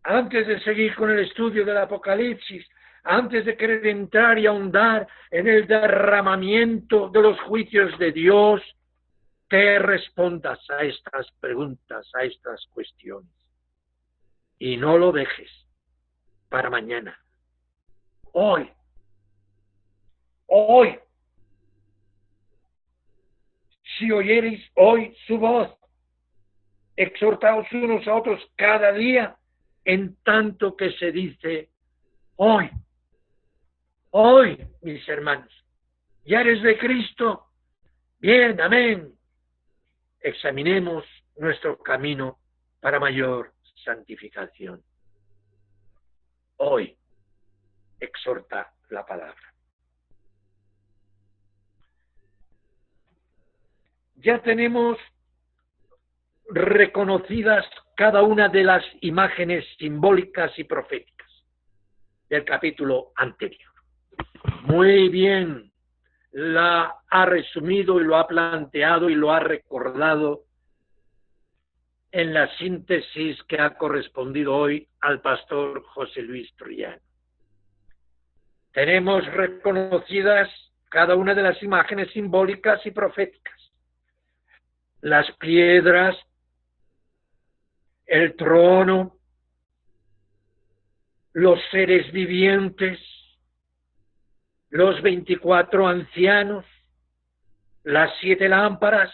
antes de seguir con el estudio del Apocalipsis, antes de querer entrar y ahondar en el derramamiento de los juicios de Dios, te respondas a estas preguntas, a estas cuestiones. Y no lo dejes para mañana. Hoy. Si oyereis hoy su voz, exhortaos unos a otros cada día, en tanto que se dice hoy. Hoy, mis hermanos, ¿ya eres de Cristo? Bien, amén. Examinemos nuestro camino para mayor santificación. Hoy, exhorta la palabra. Ya tenemos reconocidas cada una de las imágenes simbólicas y proféticas del capítulo anterior. Muy bien, la ha resumido y lo ha planteado y lo ha recordado en la síntesis que ha correspondido hoy al pastor José Luis Troyano. Tenemos reconocidas cada una de las imágenes simbólicas y proféticas. Las piedras, el trono, los seres vivientes, los 24 ancianos, las 7 lámparas,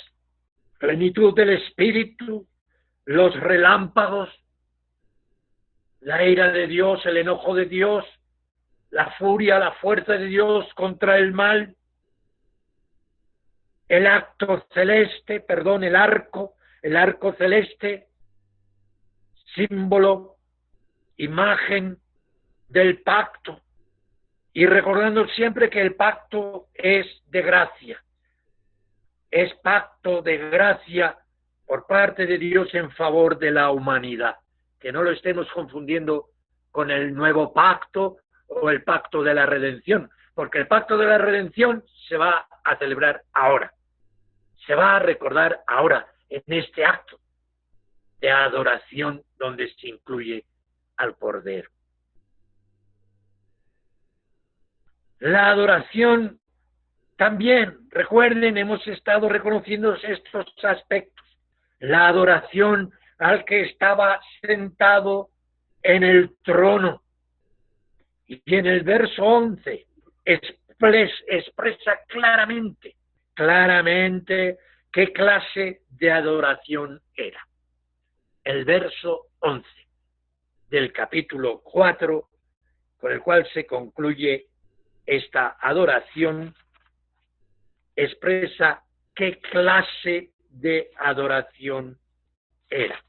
plenitud del Espíritu, los relámpagos, la ira de Dios, el enojo de Dios, la furia, la fuerza de Dios contra el mal, el arco celeste, símbolo, imagen del pacto, y recordando siempre que el pacto es de gracia, es pacto de gracia por parte de Dios en favor de la humanidad, que no lo estemos confundiendo con el nuevo pacto o el pacto de la redención, porque el pacto de la redención se va a celebrar ahora, se va a recordar ahora en este acto de adoración donde se incluye al Cordero. La adoración también, recuerden, hemos estado reconociendo estos aspectos. La adoración al que estaba sentado en el trono. Y en el verso 11 expresa claramente qué clase de adoración era. El verso 11 del capítulo 4, con el cual se concluye esta adoración, expresa qué clase de adoración era.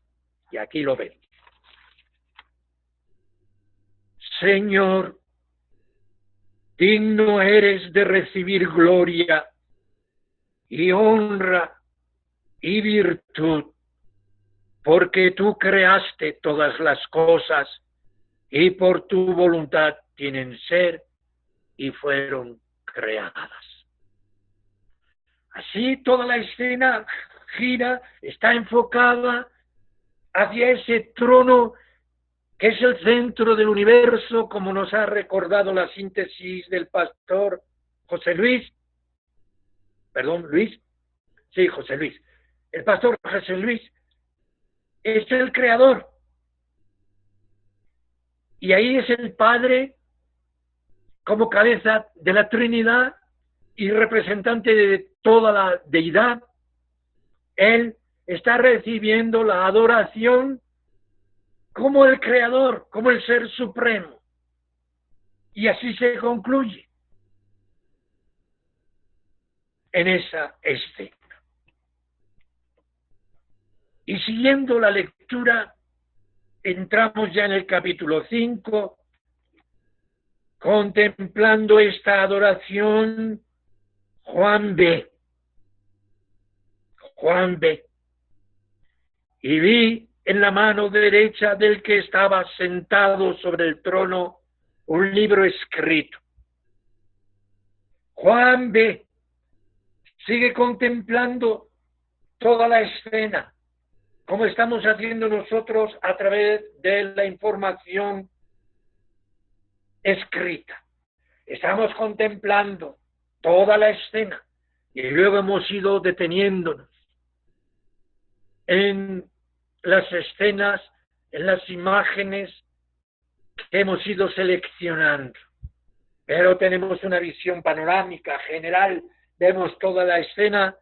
Y aquí lo ven. Señor, digno eres de recibir gloria y honra y virtud, porque tú creaste todas las cosas y por tu voluntad tienen ser y fueron creadas. Así toda la escena gira, está enfocada hacia ese trono que es el centro del universo, como nos ha recordado la síntesis del pastor José Luis. José Luis. El pastor José Luis es el creador. Y ahí es el Padre como cabeza de la Trinidad y representante de toda la deidad. Él está recibiendo la adoración como el creador, como el ser supremo. Y así se concluye en esa escena. Y siguiendo la lectura, entramos ya en el capítulo 5, contemplando esta adoración. Juan ve. Y vi en la mano derecha del que estaba sentado sobre el trono un libro escrito. Juan ve. Sigue contemplando toda la escena, como estamos haciendo nosotros a través de la información escrita. Estamos contemplando toda la escena y luego hemos ido deteniéndonos en las escenas, en las imágenes que hemos ido seleccionando. Pero tenemos una visión panorámica general, vemos toda la escena.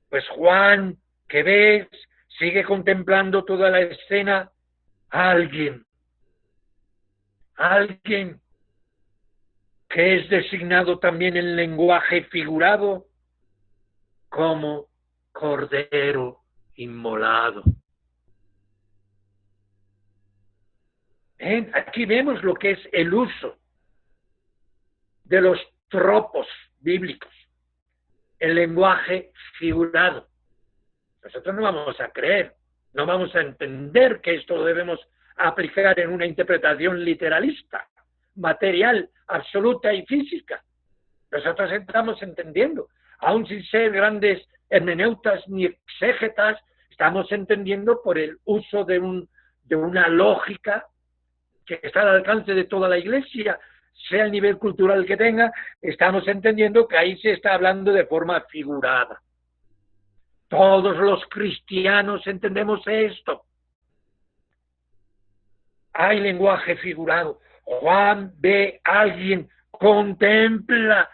Pues Juan, que ves, sigue contemplando toda la escena. Alguien que es designado también en lenguaje figurado como Cordero inmolado. Aquí vemos lo que es el uso de los tropos bíblicos, el lenguaje figurado. Nosotros no vamos a creer, no vamos a entender que esto lo debemos aplicar en una interpretación literalista, material, absoluta y física. Nosotros estamos entendiendo, aun sin ser grandes hermeneutas ni exégetas, estamos entendiendo por el uso de una lógica que está al alcance de toda la Iglesia, sea el nivel cultural que tenga, estamos entendiendo que ahí se está hablando de forma figurada. Todos los cristianos entendemos esto. Hay lenguaje figurado. Juan ve a alguien, contempla,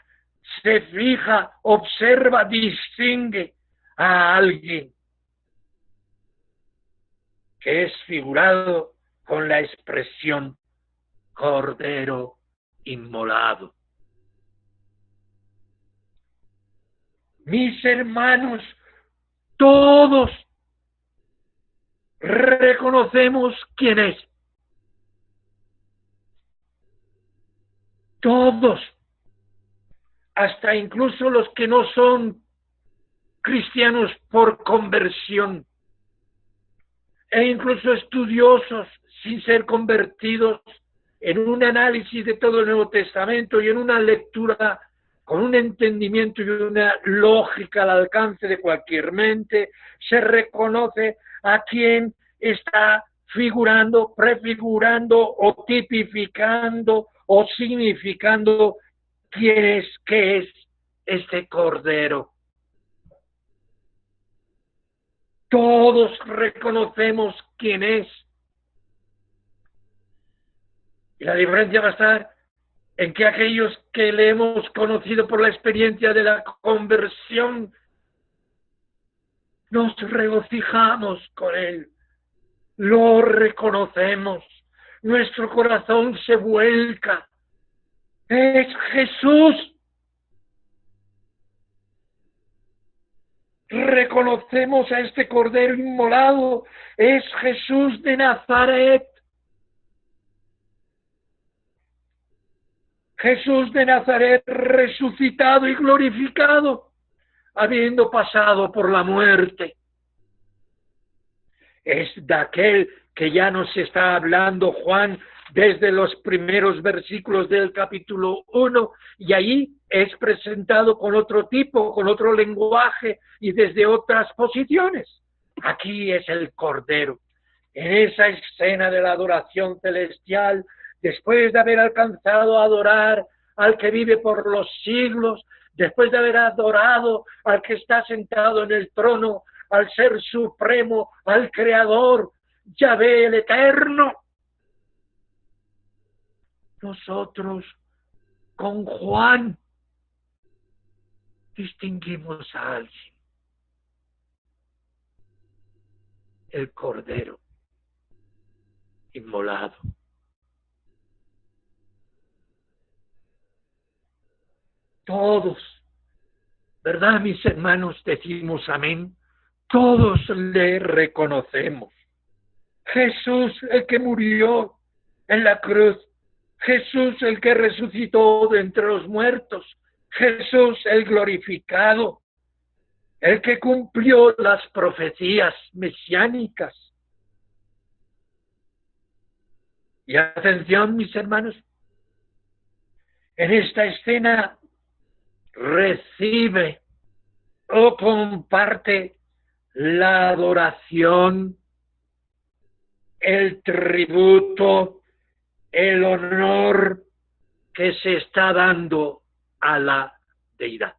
se fija, observa, distingue a alguien que es figurado con la expresión Cordero inmolado. Mis hermanos, todos reconocemos quién es. Todos, hasta incluso los que no son cristianos por conversión, e incluso estudiosos sin ser convertidos, en un análisis de todo el Nuevo Testamento y en una lectura con un entendimiento y una lógica al alcance de cualquier mente, se reconoce a quien está figurando, prefigurando o tipificando o significando qué es este Cordero. Todos reconocemos quién es. Y la diferencia va a estar en que aquellos que le hemos conocido por la experiencia de la conversión, nos regocijamos con él, lo reconocemos, nuestro corazón se vuelca. Es Jesús. Reconocemos a este Cordero inmolado, es Jesús de Nazaret. Jesús de Nazaret resucitado y glorificado, habiendo pasado por la muerte. Es de aquel que ya nos está hablando Juan desde los primeros versículos del capítulo 1, y ahí es presentado con otro tipo, con otro lenguaje y desde otras posiciones. Aquí es el Cordero. En esa escena de la adoración celestial, después de haber alcanzado a adorar al que vive por los siglos, después de haber adorado al que está sentado en el trono, al Ser Supremo, al Creador, Yahvé el Eterno, nosotros con Juan distinguimos a alguien, el Cordero inmolado. Todos, ¿verdad, mis hermanos? Decimos amén. Todos le reconocemos. Jesús, el que murió en la cruz. Jesús, el que resucitó de entre los muertos. Jesús, el glorificado. El que cumplió las profecías mesiánicas. Y atención, mis hermanos. En esta escena recibe o comparte la adoración, el tributo, el honor que se está dando a la deidad.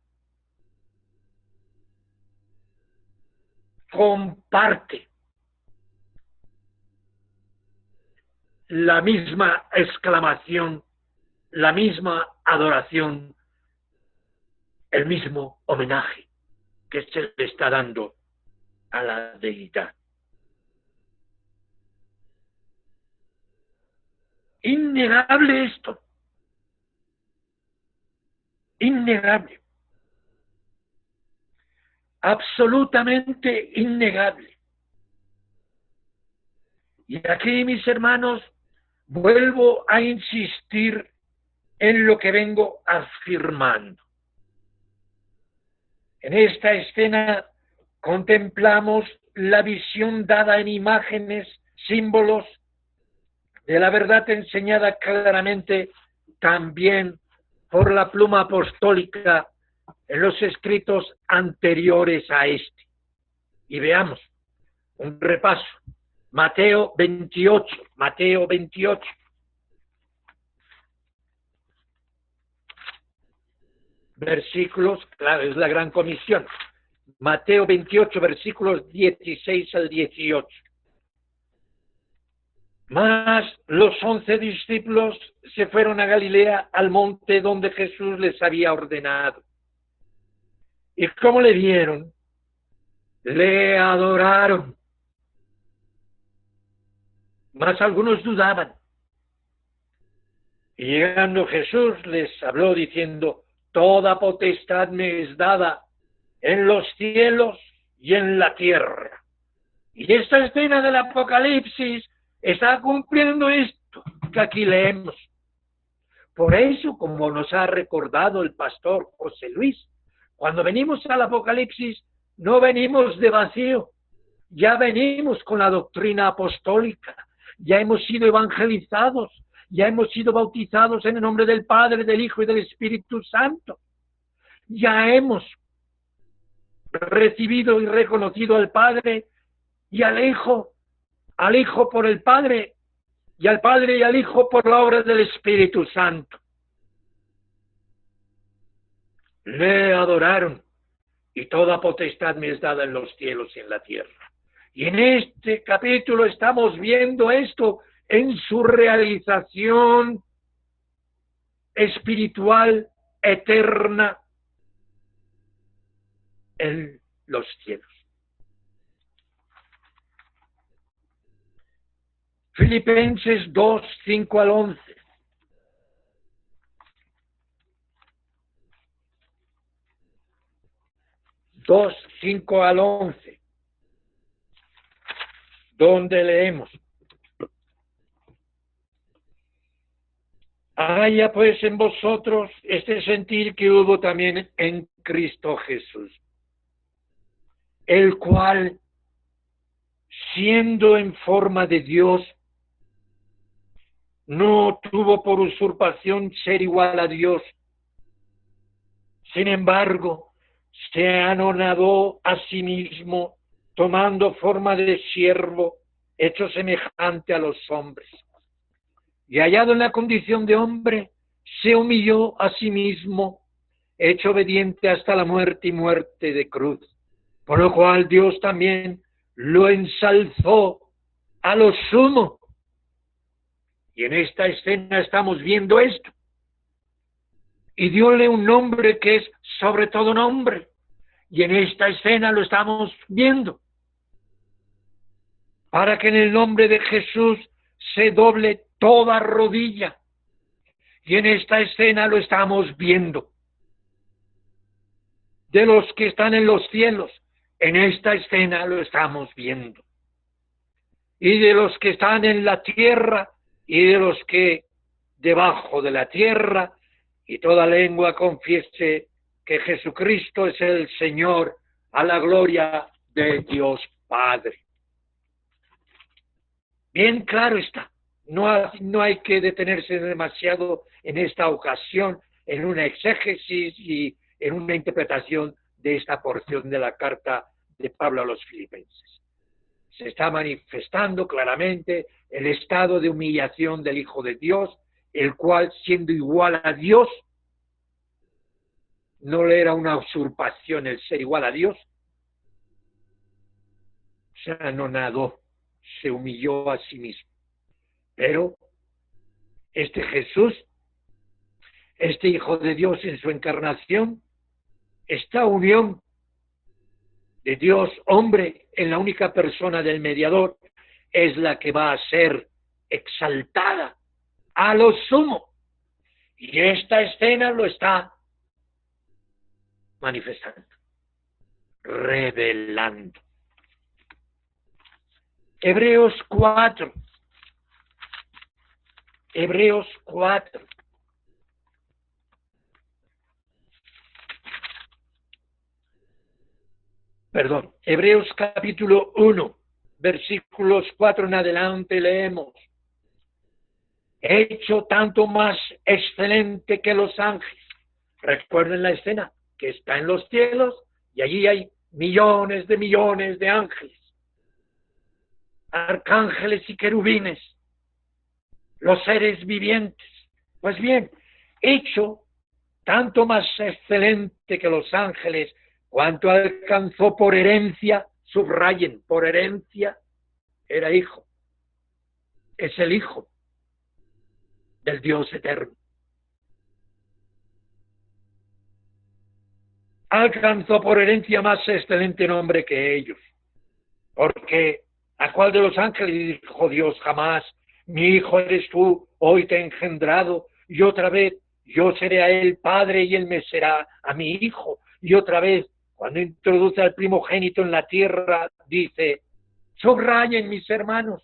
Comparte la misma exclamación, la misma adoración, el mismo homenaje que se le está dando a la deidad. Innegable esto. Innegable. Absolutamente innegable. Y aquí, mis hermanos, vuelvo a insistir en lo que vengo afirmando. En esta escena contemplamos la visión dada en imágenes, símbolos de la verdad enseñada claramente también por la pluma apostólica en los escritos anteriores a este. Y veamos un repaso. Mateo 28, Mateo 28. Versículos, claro, es la gran comisión. Mateo 28, versículos 16 al 18. Mas los 11 discípulos se fueron a Galilea, al monte donde Jesús les había ordenado. Y como le vieron, le adoraron. Mas algunos dudaban. Y llegando Jesús les habló diciendo: toda potestad me es dada en los cielos y en la tierra. Y esta escena del Apocalipsis está cumpliendo esto que aquí leemos. Por eso, como nos ha recordado el pastor José Luis, cuando venimos al Apocalipsis no venimos de vacío, ya venimos con la doctrina apostólica, ya hemos sido evangelizados, ya hemos sido bautizados en el nombre del Padre, del Hijo y del Espíritu Santo. Ya hemos recibido y reconocido al Padre y al Hijo por el Padre, y al Padre y al Hijo por la obra del Espíritu Santo. Le adoraron, y toda potestad me es dada en los cielos y en la tierra. Y en este capítulo estamos viendo esto en su realización espiritual, eterna, en los cielos. Filipenses 2, 5 al 11. Dos, 5 al 11. Donde leemos: Haya pues en vosotros este sentir que hubo también en Cristo Jesús, el cual, siendo en forma de Dios, no tuvo por usurpación ser igual a Dios. Sin embargo, se anonadó a sí mismo, tomando forma de siervo, hecho semejante a los hombres. Y hallado en la condición de hombre, se humilló a sí mismo, hecho obediente hasta la muerte y muerte de cruz. Por lo cual Dios también lo ensalzó a lo sumo. Y en esta escena estamos viendo esto. Y dióle un nombre que es sobre todo nombre. Y en esta escena lo estamos viendo. Para que en el nombre de Jesús se doble toda rodilla. Y en esta escena lo estamos viendo. De los que están en los cielos, en esta escena lo estamos viendo. Y de los que están en la tierra y de los que debajo de la tierra, y toda lengua confiese que Jesucristo es el Señor, a la gloria de Dios Padre. Bien claro está, no hay que detenerse demasiado en esta ocasión, en una exégesis y en una interpretación de esta porción de la carta de Pablo a los Filipenses. Se está manifestando claramente el estado de humillación del Hijo de Dios, el cual, siendo igual a Dios, no le era una usurpación el ser igual a Dios, se anonadó, se humilló a sí mismo. Pero este Jesús, este Hijo de Dios en su encarnación, esta unión de Dios hombre en la única persona del mediador, es la que va a ser exaltada a lo sumo. Y esta escena lo está manifestando, revelando. Hebreos 4. Hebreos 4. Perdón, Hebreos capítulo 1, versículos 4 en adelante leemos. Hecho tanto más excelente que los ángeles. Recuerden la escena, que está en los cielos y allí hay millones de ángeles, arcángeles y querubines, los seres vivientes. Pues bien, hecho tanto más excelente que los ángeles, cuanto alcanzó por herencia, subrayen, por herencia, era hijo. Es el hijo del Dios eterno. Alcanzó por herencia más excelente nombre que ellos. Porque ¿a cuál de los ángeles dijo Dios jamás? Mi hijo eres tú, hoy te he engendrado, y otra vez yo seré a él padre y él me será a mi hijo. Y otra vez, cuando introduce al primogénito en la tierra, dice, subrayen mis hermanos,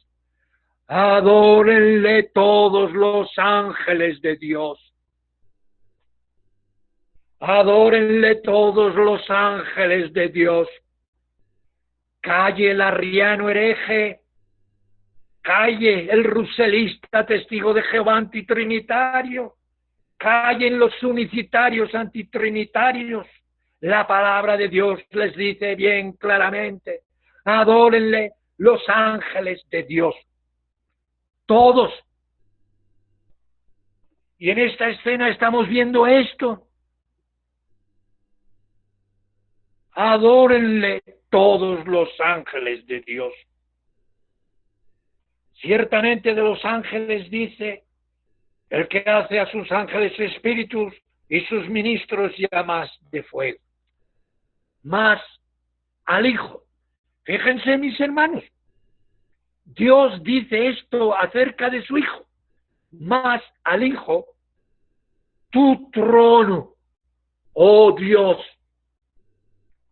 adórenle todos los ángeles de Dios. Adórenle todos los ángeles de Dios. Calle el arriano hereje, calle el ruselista testigo de Jehová antitrinitario, callen los unicitarios antitrinitarios. La palabra de Dios les dice bien claramente, adórenle los ángeles de Dios. Todos. Y en esta escena estamos viendo esto. Adórenle todos los ángeles de Dios. Ciertamente de los ángeles dice, el que hace a sus ángeles espíritus y sus ministros llamas de fuego. Más al Hijo. Fíjense, mis hermanos, Dios dice esto acerca de su Hijo. Más al Hijo, tu trono, oh Dios,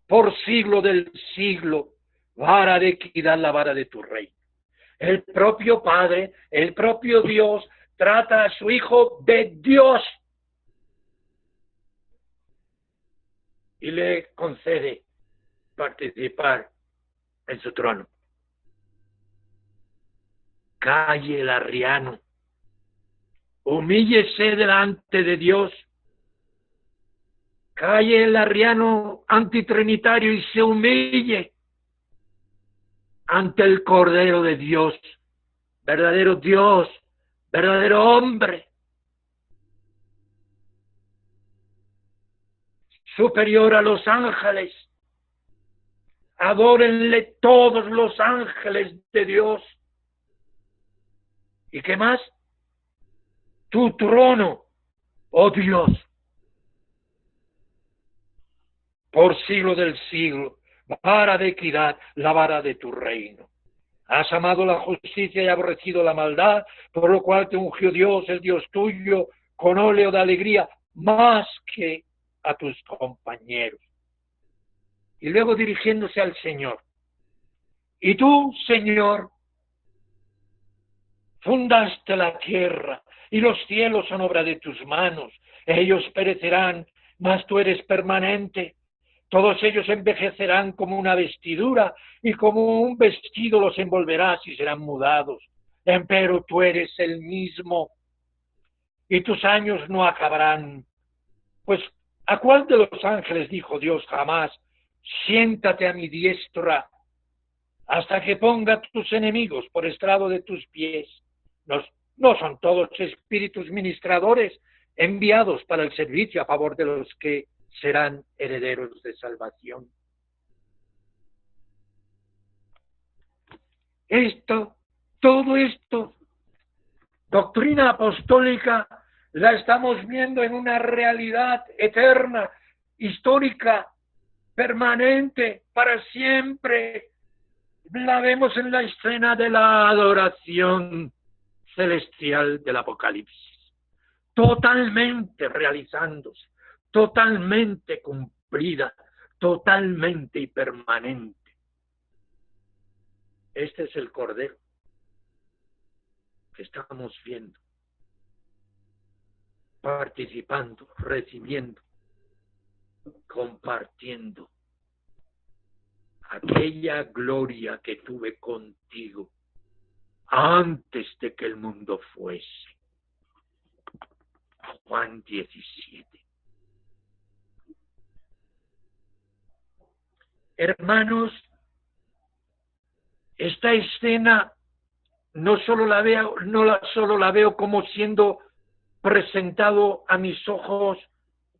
por siglo del siglo, vara de equidad, la vara de tu reino. El propio Padre, el propio Dios, trata a su Hijo de Dios y le concede participar en su trono. Calle el arriano, humíllese delante de Dios. Calle el arriano antitrinitario y se humille ante el Cordero de Dios, verdadero hombre, superior a los ángeles. Adórenle todos los ángeles de Dios. ¿Y qué más? Tu trono, oh Dios, por siglo del siglo, vara de equidad, la vara de tu reino. Has amado la justicia y aborrecido la maldad, por lo cual te ungió Dios, el Dios tuyo, con óleo de alegría, más que a tus compañeros. Y luego dirigiéndose al Señor. Y tú, Señor, fundaste la tierra, y los cielos son obra de tus manos. Ellos perecerán, mas tú eres permanente. Todos ellos envejecerán como una vestidura, y como un vestido los envolverás y serán mudados. Empero tú eres el mismo, y tus años no acabarán. Pues, ¿a cuál de los ángeles dijo Dios jamás: siéntate a mi diestra, hasta que ponga tus enemigos por estrado de tus pies? No son todos espíritus ministradores enviados para el servicio a favor de los que serán herederos de salvación. Todo esto, doctrina apostólica, la estamos viendo en una realidad eterna, histórica, permanente, para siempre. La vemos en la escena de la adoración celestial del Apocalipsis, totalmente realizándose, totalmente cumplida, totalmente y permanente. Este es el Cordero que estamos viendo, participando, recibiendo, compartiendo aquella gloria que tuve contigo antes de que el mundo fuese. Juan 17. Hermanos, esta escena no solo la veo como siendo presentado a mis ojos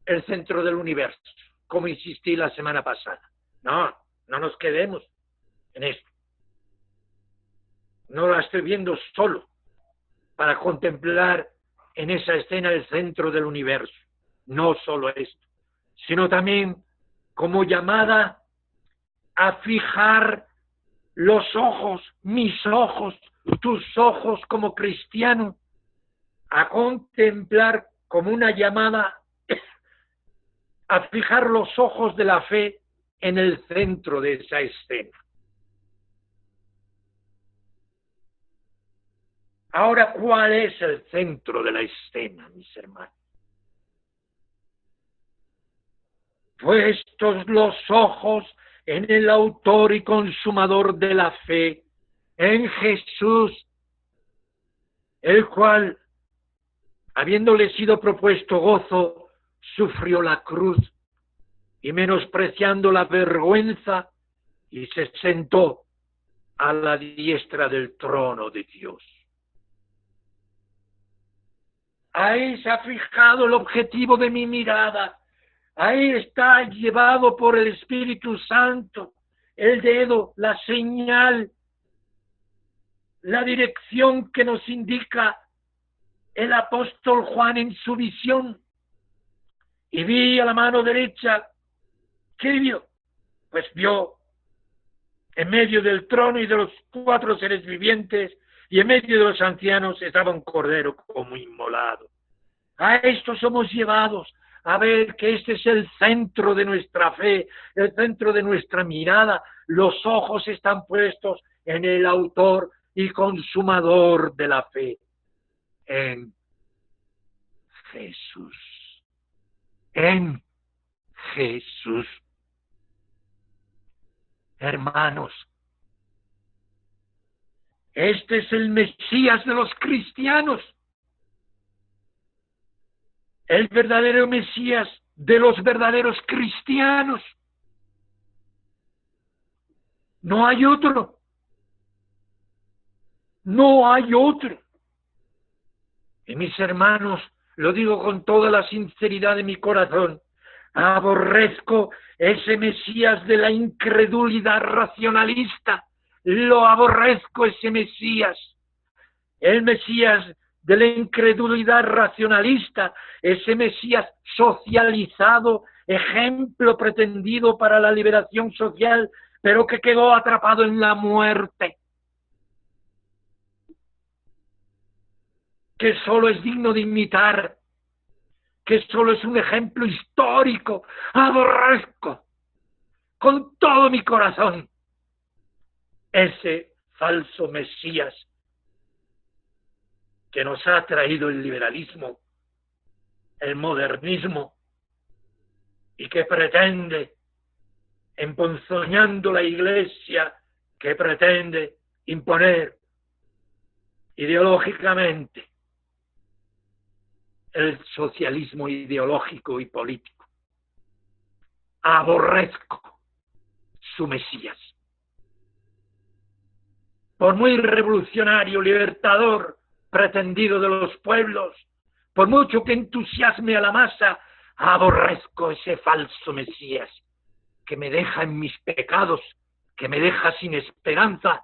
el centro del universo, como insistí la semana pasada. No nos quedemos en esto. No la estoy viendo solo para contemplar en esa escena el centro del universo. No solo esto, sino también como llamada a fijar los ojos, mis ojos, tus ojos como cristiano, a contemplar como una llamada a fijar los ojos de la fe en el centro de esa escena. Ahora, ¿cuál es el centro de la escena, mis hermanos? Puestos los ojos en el autor y consumador de la fe, en Jesús, el cual, habiéndole sido propuesto gozo, sufrió la cruz, y menospreciando la vergüenza, y se sentó a la diestra del trono de Dios. Ahí se ha fijado el objetivo de mi mirada. Ahí está llevado por el Espíritu Santo el dedo, la señal, la dirección que nos indica el apóstol Juan en su visión. Y vi a la mano derecha, ¿qué vio? Pues vio en medio del trono y de los 4 seres vivientes y en medio de los ancianos estaba un cordero como inmolado. A esto somos llevados, a ver que este es el centro de nuestra fe, el centro de nuestra mirada. Los ojos están puestos en el autor y consumador de la fe. en Jesús. En Jesús. Hermanos, este es el Mesías de los cristianos. El verdadero Mesías de los verdaderos cristianos. No hay otro. No hay otro. Y mis hermanos, lo digo con toda la sinceridad de mi corazón, aborrezco ese Mesías de la incredulidad racionalista. Lo aborrezco ese Mesías. El Mesías de la incredulidad racionalista, ese Mesías socializado, ejemplo pretendido para la liberación social, pero que quedó atrapado en la muerte, que solo es digno de imitar, que solo es un ejemplo histórico. Aborrezco con todo mi corazón ese falso Mesías que nos ha traído el liberalismo, el modernismo, y que pretende, emponzoñando la Iglesia, que pretende imponer ideológicamente el socialismo ideológico y político. Aborrezco su Mesías. Por muy revolucionario, libertador, pretendido de los pueblos, por mucho que entusiasme a la masa, aborrezco ese falso Mesías que me deja en mis pecados, que me deja sin esperanza,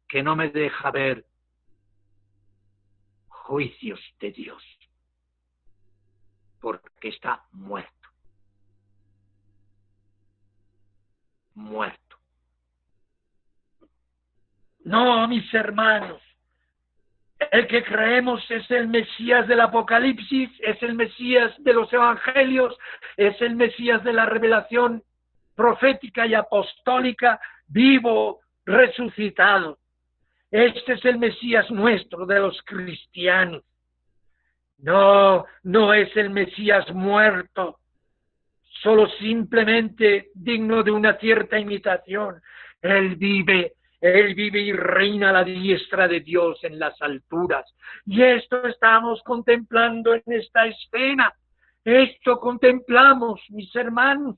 que no me deja ver juicios de Dios, porque está muerto. Muerto. No, mis hermanos, el que creemos es el Mesías del Apocalipsis, es el Mesías de los Evangelios, es el Mesías de la revelación profética y apostólica, vivo, resucitado. Este es el Mesías nuestro, de los cristianos. No, no es el Mesías muerto, solo simplemente digno de una cierta imitación. Él vive y reina a la diestra de Dios en las alturas. Y esto estamos contemplando en esta escena. Esto contemplamos, mis hermanos.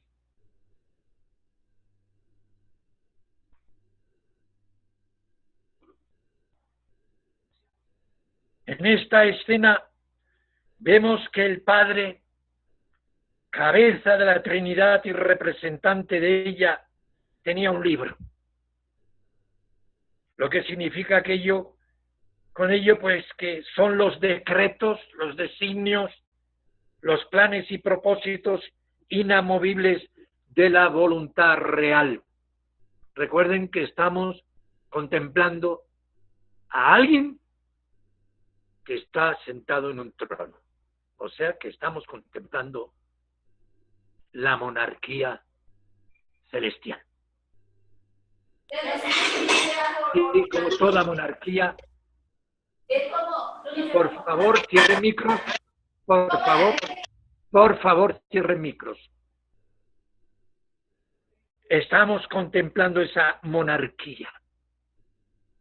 En esta escena vemos que el Padre, cabeza de la Trinidad y representante de ella, tenía un libro. Lo que significa con ello pues que son los decretos, los designios, los planes y propósitos inamovibles de la voluntad real. Recuerden que estamos contemplando a alguien que está sentado en un trono. O sea que estamos contemplando la monarquía celestial. Y como toda monarquía, por favor, cierren micros. Por favor, cierren micros. Estamos contemplando esa monarquía.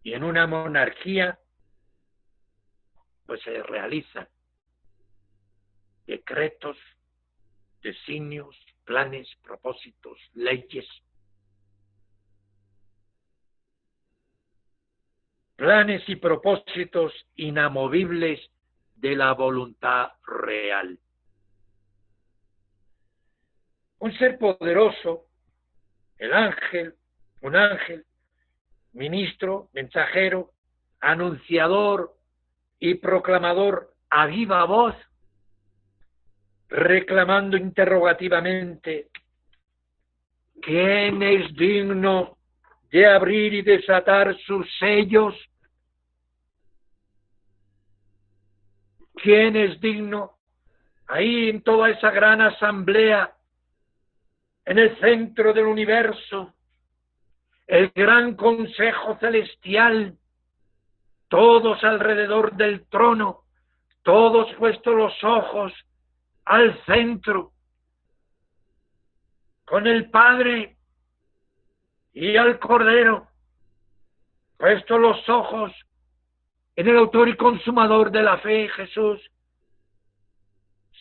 Y en una monarquía, pues se realizan decretos, designios, planes, propósitos, leyes. Planes y propósitos inamovibles de la voluntad real. Un ser poderoso, un ángel, ministro, mensajero, anunciador y proclamador a viva voz, reclamando interrogativamente: ¿quién es digno de abrir y desatar sus sellos? ¿Quién es digno? Ahí en toda esa gran asamblea, en el centro del universo, el gran consejo celestial, todos alrededor del trono, todos puestos los ojos al centro, con el Padre y al Cordero, puestos los ojos en el autor y consumador de la fe, Jesús,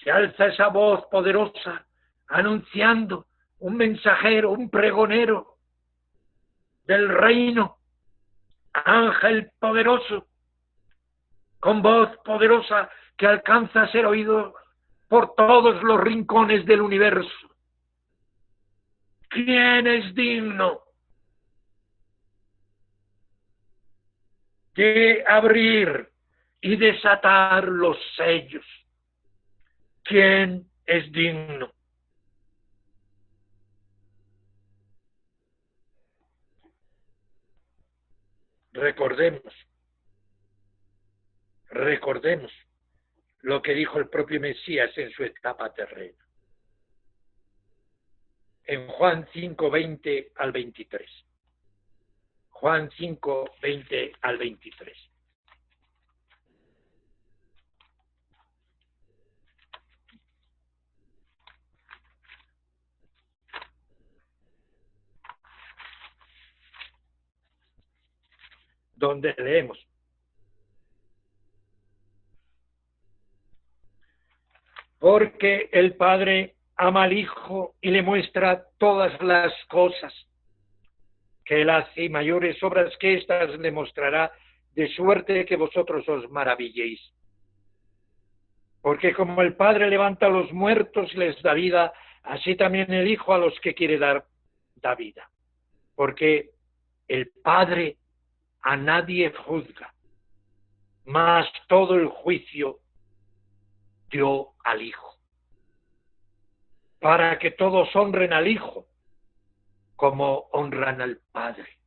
se alza esa voz poderosa anunciando, un mensajero, un pregonero del reino, ángel poderoso, con voz poderosa que alcanza a ser oído por todos los rincones del universo. ¿Quién es digno de abrir y desatar los sellos? ¿Quién es digno? Recordemos lo que dijo el propio Mesías en su etapa terrena. En Juan 5, 20 al 23. Juan 5, 20 al 23. Donde leemos: porque el Padre ama al Hijo y le muestra todas las cosas que él hace, y mayores obras que éstas le mostrará, de suerte que vosotros os maravilléis. Porque como el Padre levanta a los muertos y les da vida, así también el Hijo a los que quiere dar, da vida. Porque el Padre a nadie juzga, mas todo el juicio dio al Hijo, para que todos honren al Hijo como honran al Padre.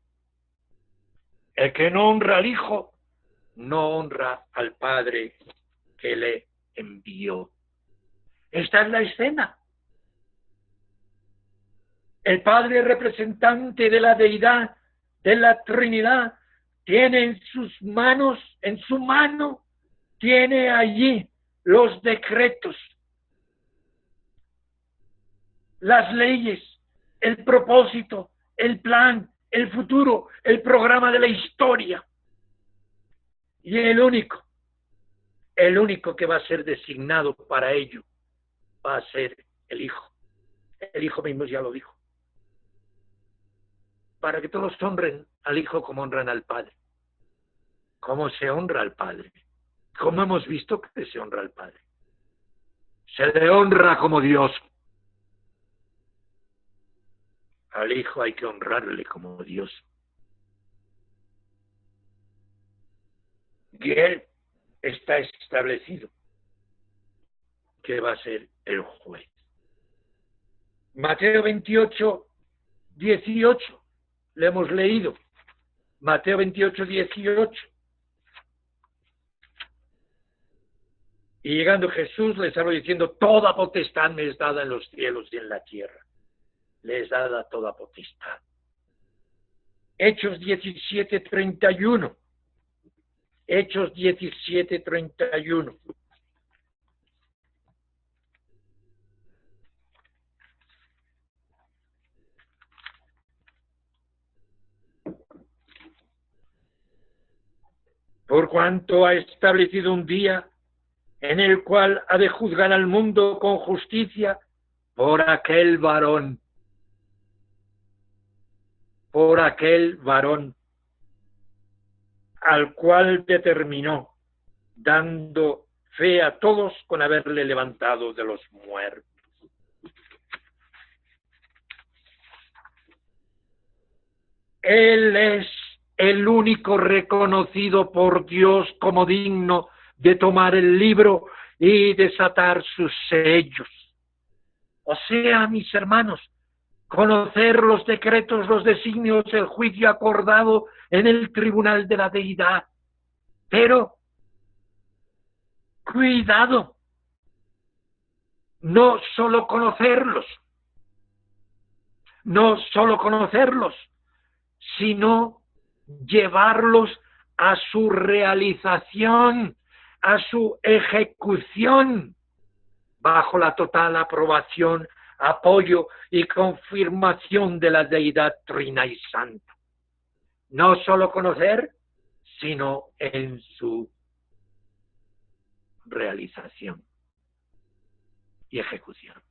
El que no honra al Hijo, no honra al Padre que le envió. Esta es la escena. El Padre, representante de la deidad, de la Trinidad, tiene en sus manos, en su mano, tiene allí los decretos, las leyes, el propósito, el plan, el futuro, el programa de la historia. Y el único que va a ser designado para ello va a ser el Hijo. El Hijo mismo ya lo dijo. Para que todos honren al Hijo como honran al Padre. ¿Cómo se honra al Padre? ¿Cómo hemos visto que se honra al Padre? Se le honra como Dios. Al Hijo hay que honrarle como Dios. Y Él está establecido que va a ser el juez. Mateo 28, 18, le hemos leído. Mateo 28, 18. Y llegando Jesús les habló diciendo: toda potestad me es dada en los cielos y en la tierra. Le es dada toda potestad. Hechos 17, 31. Hechos 17, 31. Por cuanto ha establecido un día en el cual ha de juzgar al mundo con justicia por aquel varón al cual determinó, dando fe a todos con haberle levantado de los muertos. Él es el único reconocido por Dios como digno de tomar el libro y desatar sus sellos. O sea, mis hermanos, conocer los decretos, los designios, el juicio acordado en el tribunal de la deidad. Pero, cuidado, no solo conocerlos, sino llevarlos a su realización, a su ejecución bajo la total aprobación, apoyo y confirmación de la Deidad Trina y Santa. No solo conocer, sino en su realización y ejecución.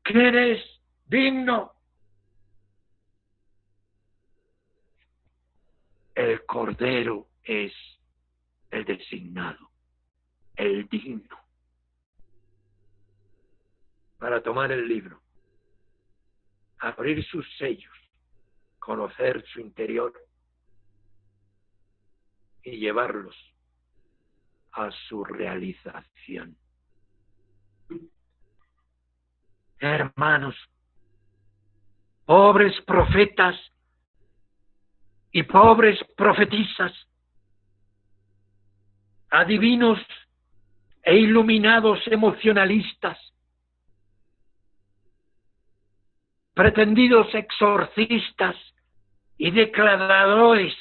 ¿Que eres digno? El Cordero es el designado, el digno, para tomar el libro, abrir sus sellos, conocer su interior y llevarlos a su realización. Hermanos, pobres profetas y pobres profetisas, adivinos e iluminados emocionalistas, pretendidos exorcistas y declaradores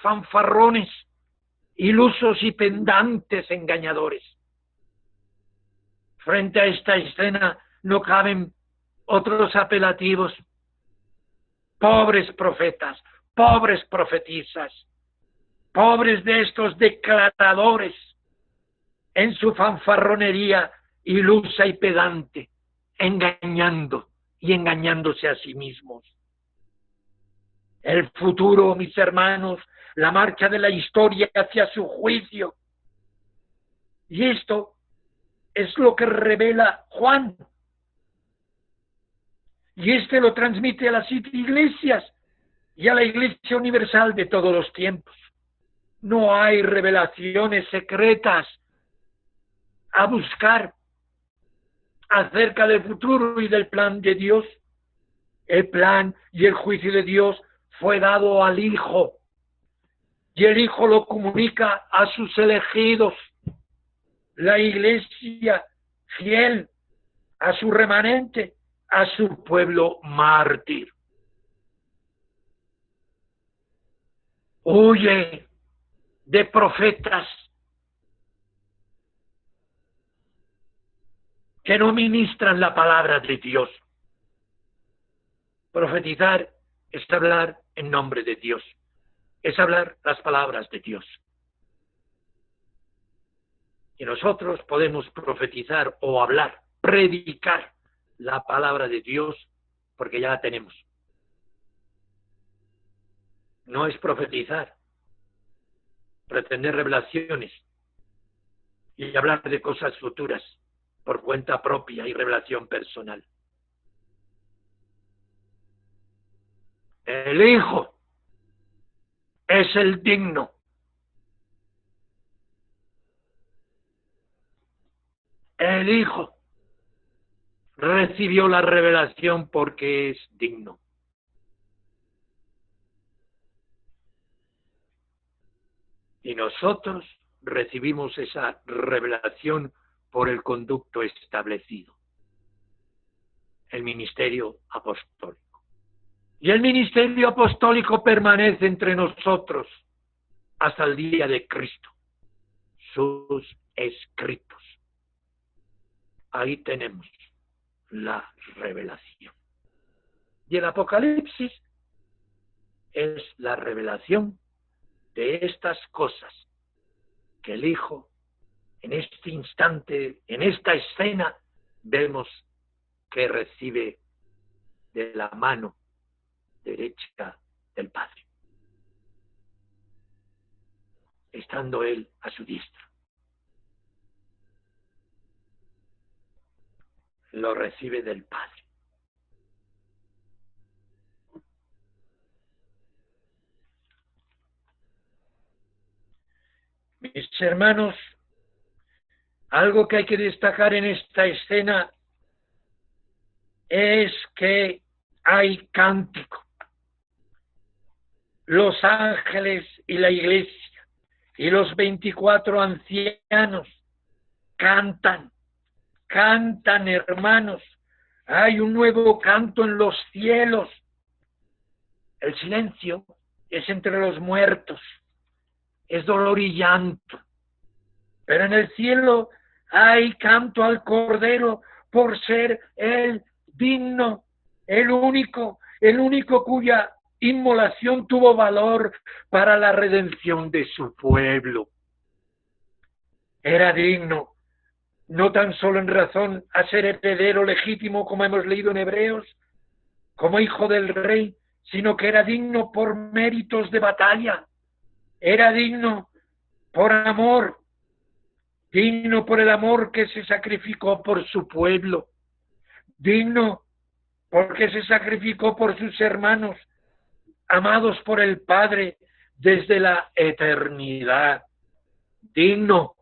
fanfarrones, ilusos y pendantes engañadores. Frente a esta escena no caben otros apelativos. Pobres profetas, pobres profetisas, pobres de estos declaradores en su fanfarronería ilusa y pedante, engañando y engañándose a sí mismos. El futuro, mis hermanos, la marcha de la historia hacia su juicio. Y esto es lo que revela Juan. Y este lo transmite a las 7 iglesias y a la Iglesia Universal de todos los tiempos. No hay revelaciones secretas a buscar acerca del futuro y del plan de Dios. El plan y el juicio de Dios fue dado al Hijo, y el Hijo lo comunica a sus elegidos, la Iglesia fiel, a su remanente, a su pueblo mártir. Huye de profetas que no ministran la palabra de Dios. Profetizar es hablar en nombre de Dios, es hablar las palabras de Dios. Y nosotros podemos profetizar o hablar, predicar la palabra de Dios porque ya la tenemos. No es profetizar, pretender revelaciones y hablar de cosas futuras por cuenta propia y revelación personal. El Hijo es el digno. El Hijo recibió la revelación porque es digno. Y nosotros recibimos esa revelación por el conducto establecido, el ministerio apostólico. Y el ministerio apostólico permanece entre nosotros hasta el día de Cristo. Sus escritos. Ahí tenemos la revelación. Y el Apocalipsis es la revelación de estas cosas que el Hijo, en este instante, en esta escena, vemos que recibe de la mano derecha del Padre, estando Él a su diestra. Lo recibe del Padre. Mis hermanos, algo que hay que destacar en esta escena es que hay cántico. Los ángeles y la iglesia y los 24 ancianos cantan, hermanos. Hay un nuevo canto en los cielos. El silencio es entre los muertos. es dolor y llanto. Pero en el cielo hay canto al Cordero por ser Él digno, el único cuya inmolación tuvo valor para la redención de su pueblo. Era digno, no tan solo en razón a ser heredero legítimo, como hemos leído en Hebreos, como hijo del rey, sino que era digno por méritos de batalla. Era digno por amor, digno por el amor que se sacrificó por su pueblo, digno porque se sacrificó por sus hermanos, amados por el Padre desde la eternidad, digno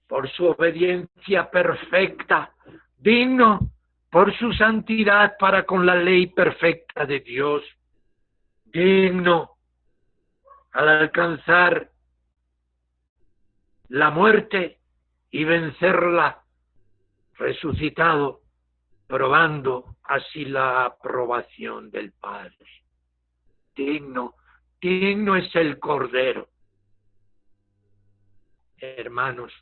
por su obediencia perfecta, digno por su santidad para con la ley perfecta de Dios, digno al alcanzar la muerte y vencerla, resucitado, probando así la aprobación del Padre. Digno es el Cordero. Hermanos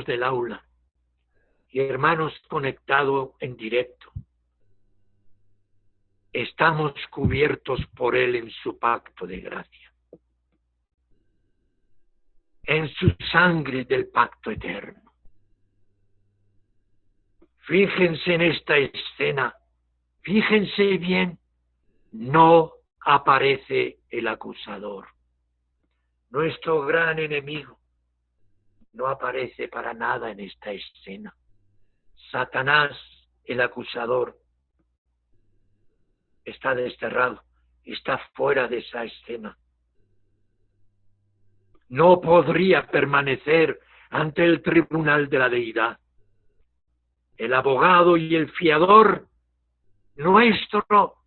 del aula y hermanos conectados en directo, estamos cubiertos por Él en su pacto de gracia, en su sangre del pacto eterno. Fíjense en esta escena, fíjense bien, no aparece el acusador. Nuestro gran enemigo no aparece para nada en esta escena. Satanás, el acusador, está desterrado, está fuera de esa escena. No podría permanecer ante el tribunal de la deidad. El abogado y el fiador nuestro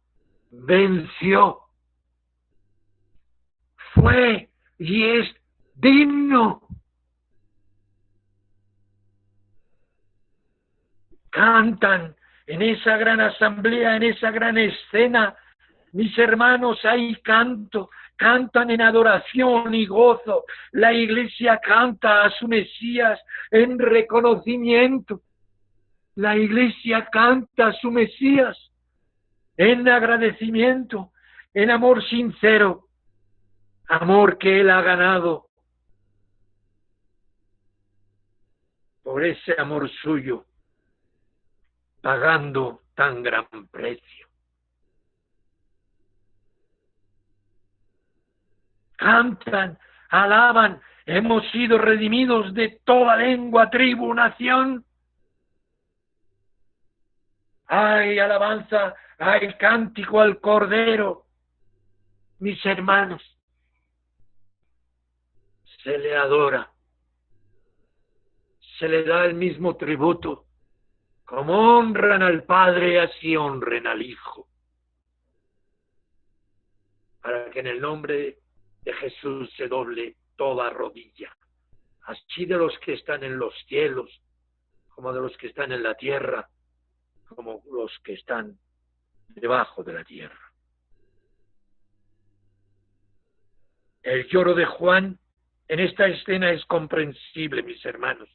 venció. Fue y es digno. Cantan en esa gran asamblea, en esa gran escena, mis hermanos, hay canto, cantan en adoración y gozo. La iglesia canta a su Mesías en reconocimiento. La iglesia canta a su Mesías en agradecimiento, en amor sincero, amor que Él ha ganado por ese amor suyo, pagando tan gran precio. Cantan, alaban, hemos sido redimidos de toda lengua, tribu, nación. Hay alabanza, hay cántico al Cordero. Mis hermanos, se le adora, se le da el mismo tributo. Como honran al Padre, así honren al Hijo. Para que en el nombre de Jesús se doble toda rodilla, así de los que están en los cielos, como de los que están en la tierra, como los que están debajo de la tierra. El lloro de Juan en esta escena es comprensible, mis hermanos.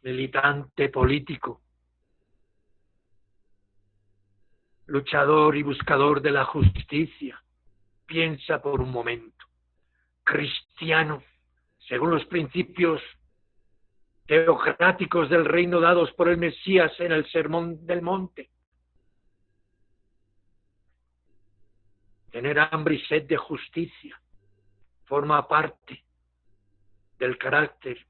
Militante político, luchador y buscador de la justicia, piensa por un momento. Cristiano, según los principios teocráticos del reino dados por el Mesías en el Sermón del Monte. Tener hambre y sed de justicia forma parte del carácter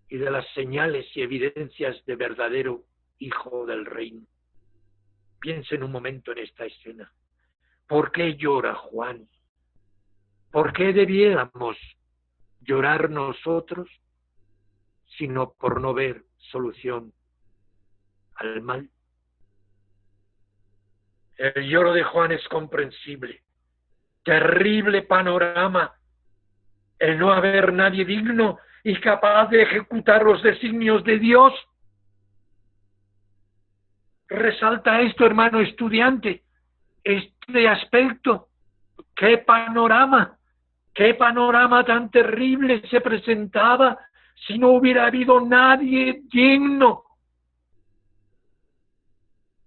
y de las señales y evidencias de verdadero hijo del reino. Piensen un momento en esta escena. ¿Por qué llora Juan? ¿Por qué debiéramos llorar nosotros, sino por no ver solución al mal? El lloro de Juan es comprensible. Terrible panorama, el no haber nadie digno y capaz de ejecutar los designios de Dios. Resalta esto, hermano estudiante, este aspecto. ¡Qué panorama! ¡Qué panorama tan terrible se presentaba si no hubiera habido nadie digno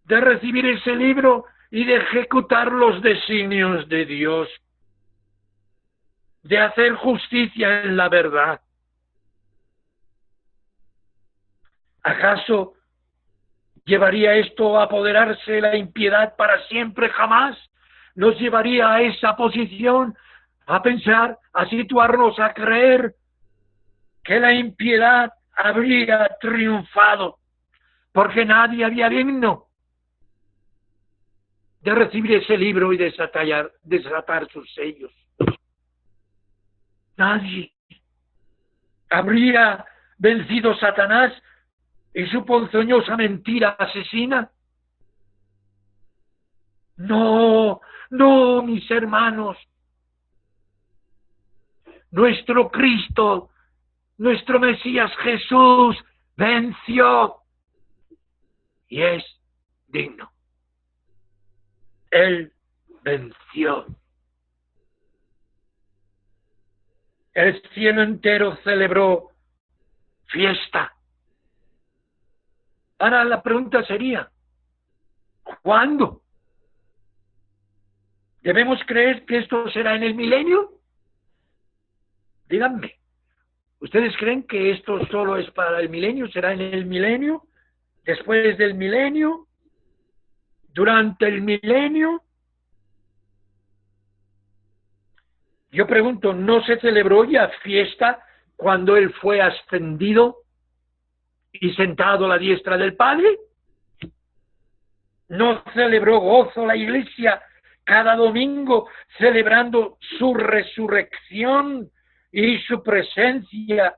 de recibir ese libro y de ejecutar los designios de Dios, de hacer justicia en la verdad? ¿Acaso llevaría esto a apoderarse de la impiedad para siempre? Jamás. Nos llevaría a esa posición, a pensar, a situarnos, a creer que la impiedad habría triunfado, porque nadie había digno de recibir ese libro y desatar sus sellos. Nadie. ¿Habría vencido Satanás y su ponzoñosa mentira asesina? No, no, mis hermanos. Nuestro Cristo, nuestro Mesías Jesús, venció y es digno. Él venció. El cielo entero celebró fiesta. Ahora la pregunta sería, ¿cuándo? ¿Debemos creer que esto será en el milenio? Díganme, ¿ustedes creen que esto solo es para el milenio? ¿Será en el milenio? ¿Después del milenio? ¿Durante el milenio? Yo pregunto, ¿no se celebró ya fiesta cuando Él fue ascendido y sentado a la diestra del Padre? ¿No celebró gozo la Iglesia cada domingo celebrando su resurrección y su presencia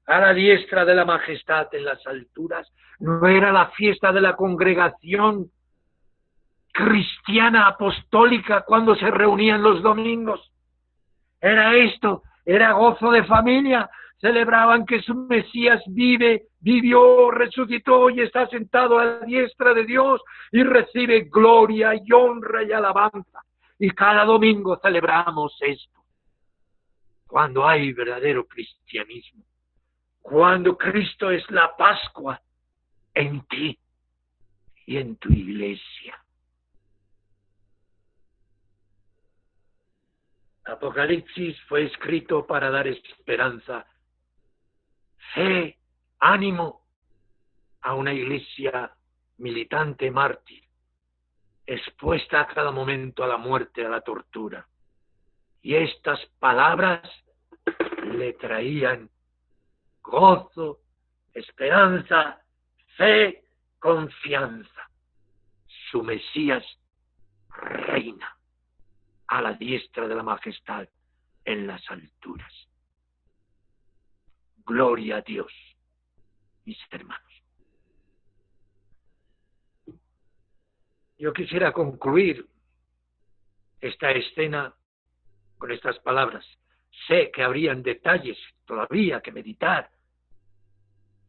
a la diestra de la majestad en las alturas? ¿No era la fiesta de la congregación cristiana apostólica cuando se reunían los domingos? Era esto, era gozo de familia. Celebraban que su Mesías vivió, resucitó y está sentado a la diestra de Dios y recibe gloria y honra y alabanza. Y cada domingo celebramos esto. Cuando hay verdadero cristianismo, cuando Cristo es la Pascua en ti y en tu iglesia. Apocalipsis fue escrito para dar esperanza, fe, ánimo a una iglesia militante mártir, expuesta a cada momento a la muerte, a la tortura. Y estas palabras le traían gozo, esperanza, fe, confianza. Su Mesías reina a la diestra de la majestad en las alturas. Gloria a Dios, mis hermanos. Yo quisiera concluir esta escena con estas palabras. Sé que habrían detalles todavía que meditar,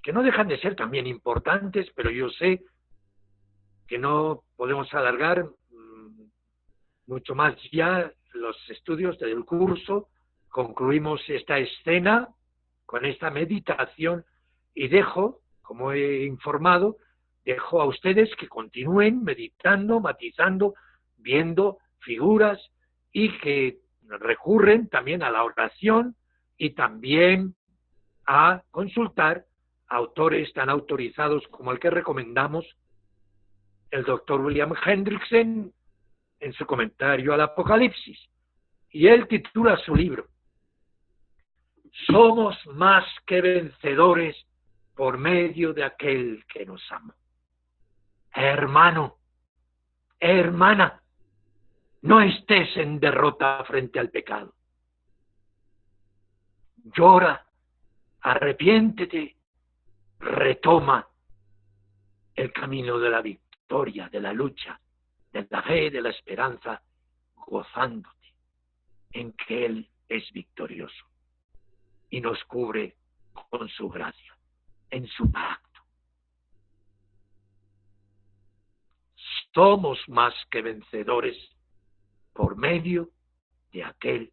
que no dejan de ser también importantes, pero yo sé que no podemos alargar mucho más ya los estudios del curso. Concluimos esta escena con esta meditación y dejo, como he informado, dejo a ustedes que continúen meditando, matizando, viendo figuras y que recurren también a la oración y también a consultar autores tan autorizados como el que recomendamos, el doctor William Hendrickson, en su comentario al Apocalipsis. Y él titula su libro, Somos más que vencedores por medio de aquel que nos ama. Hermano, hermana, no estés en derrota frente al pecado. Llora, arrepiéntete, retoma el camino de la victoria, de la lucha, de la fe, de la esperanza, gozándote en que Él es victorioso y nos cubre con su gracia, en su pacto. Somos más que vencedores por medio de aquel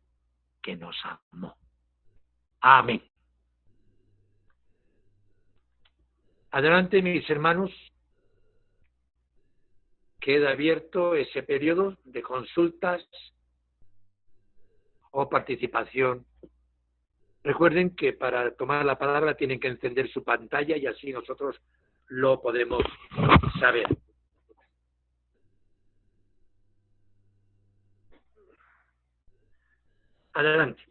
que nos amó. Amén. Adelante, mis hermanos. Queda abierto ese periodo de consultas o participación. Recuerden que para tomar la palabra tienen que encender su pantalla y así nosotros lo podemos saber. Adelante.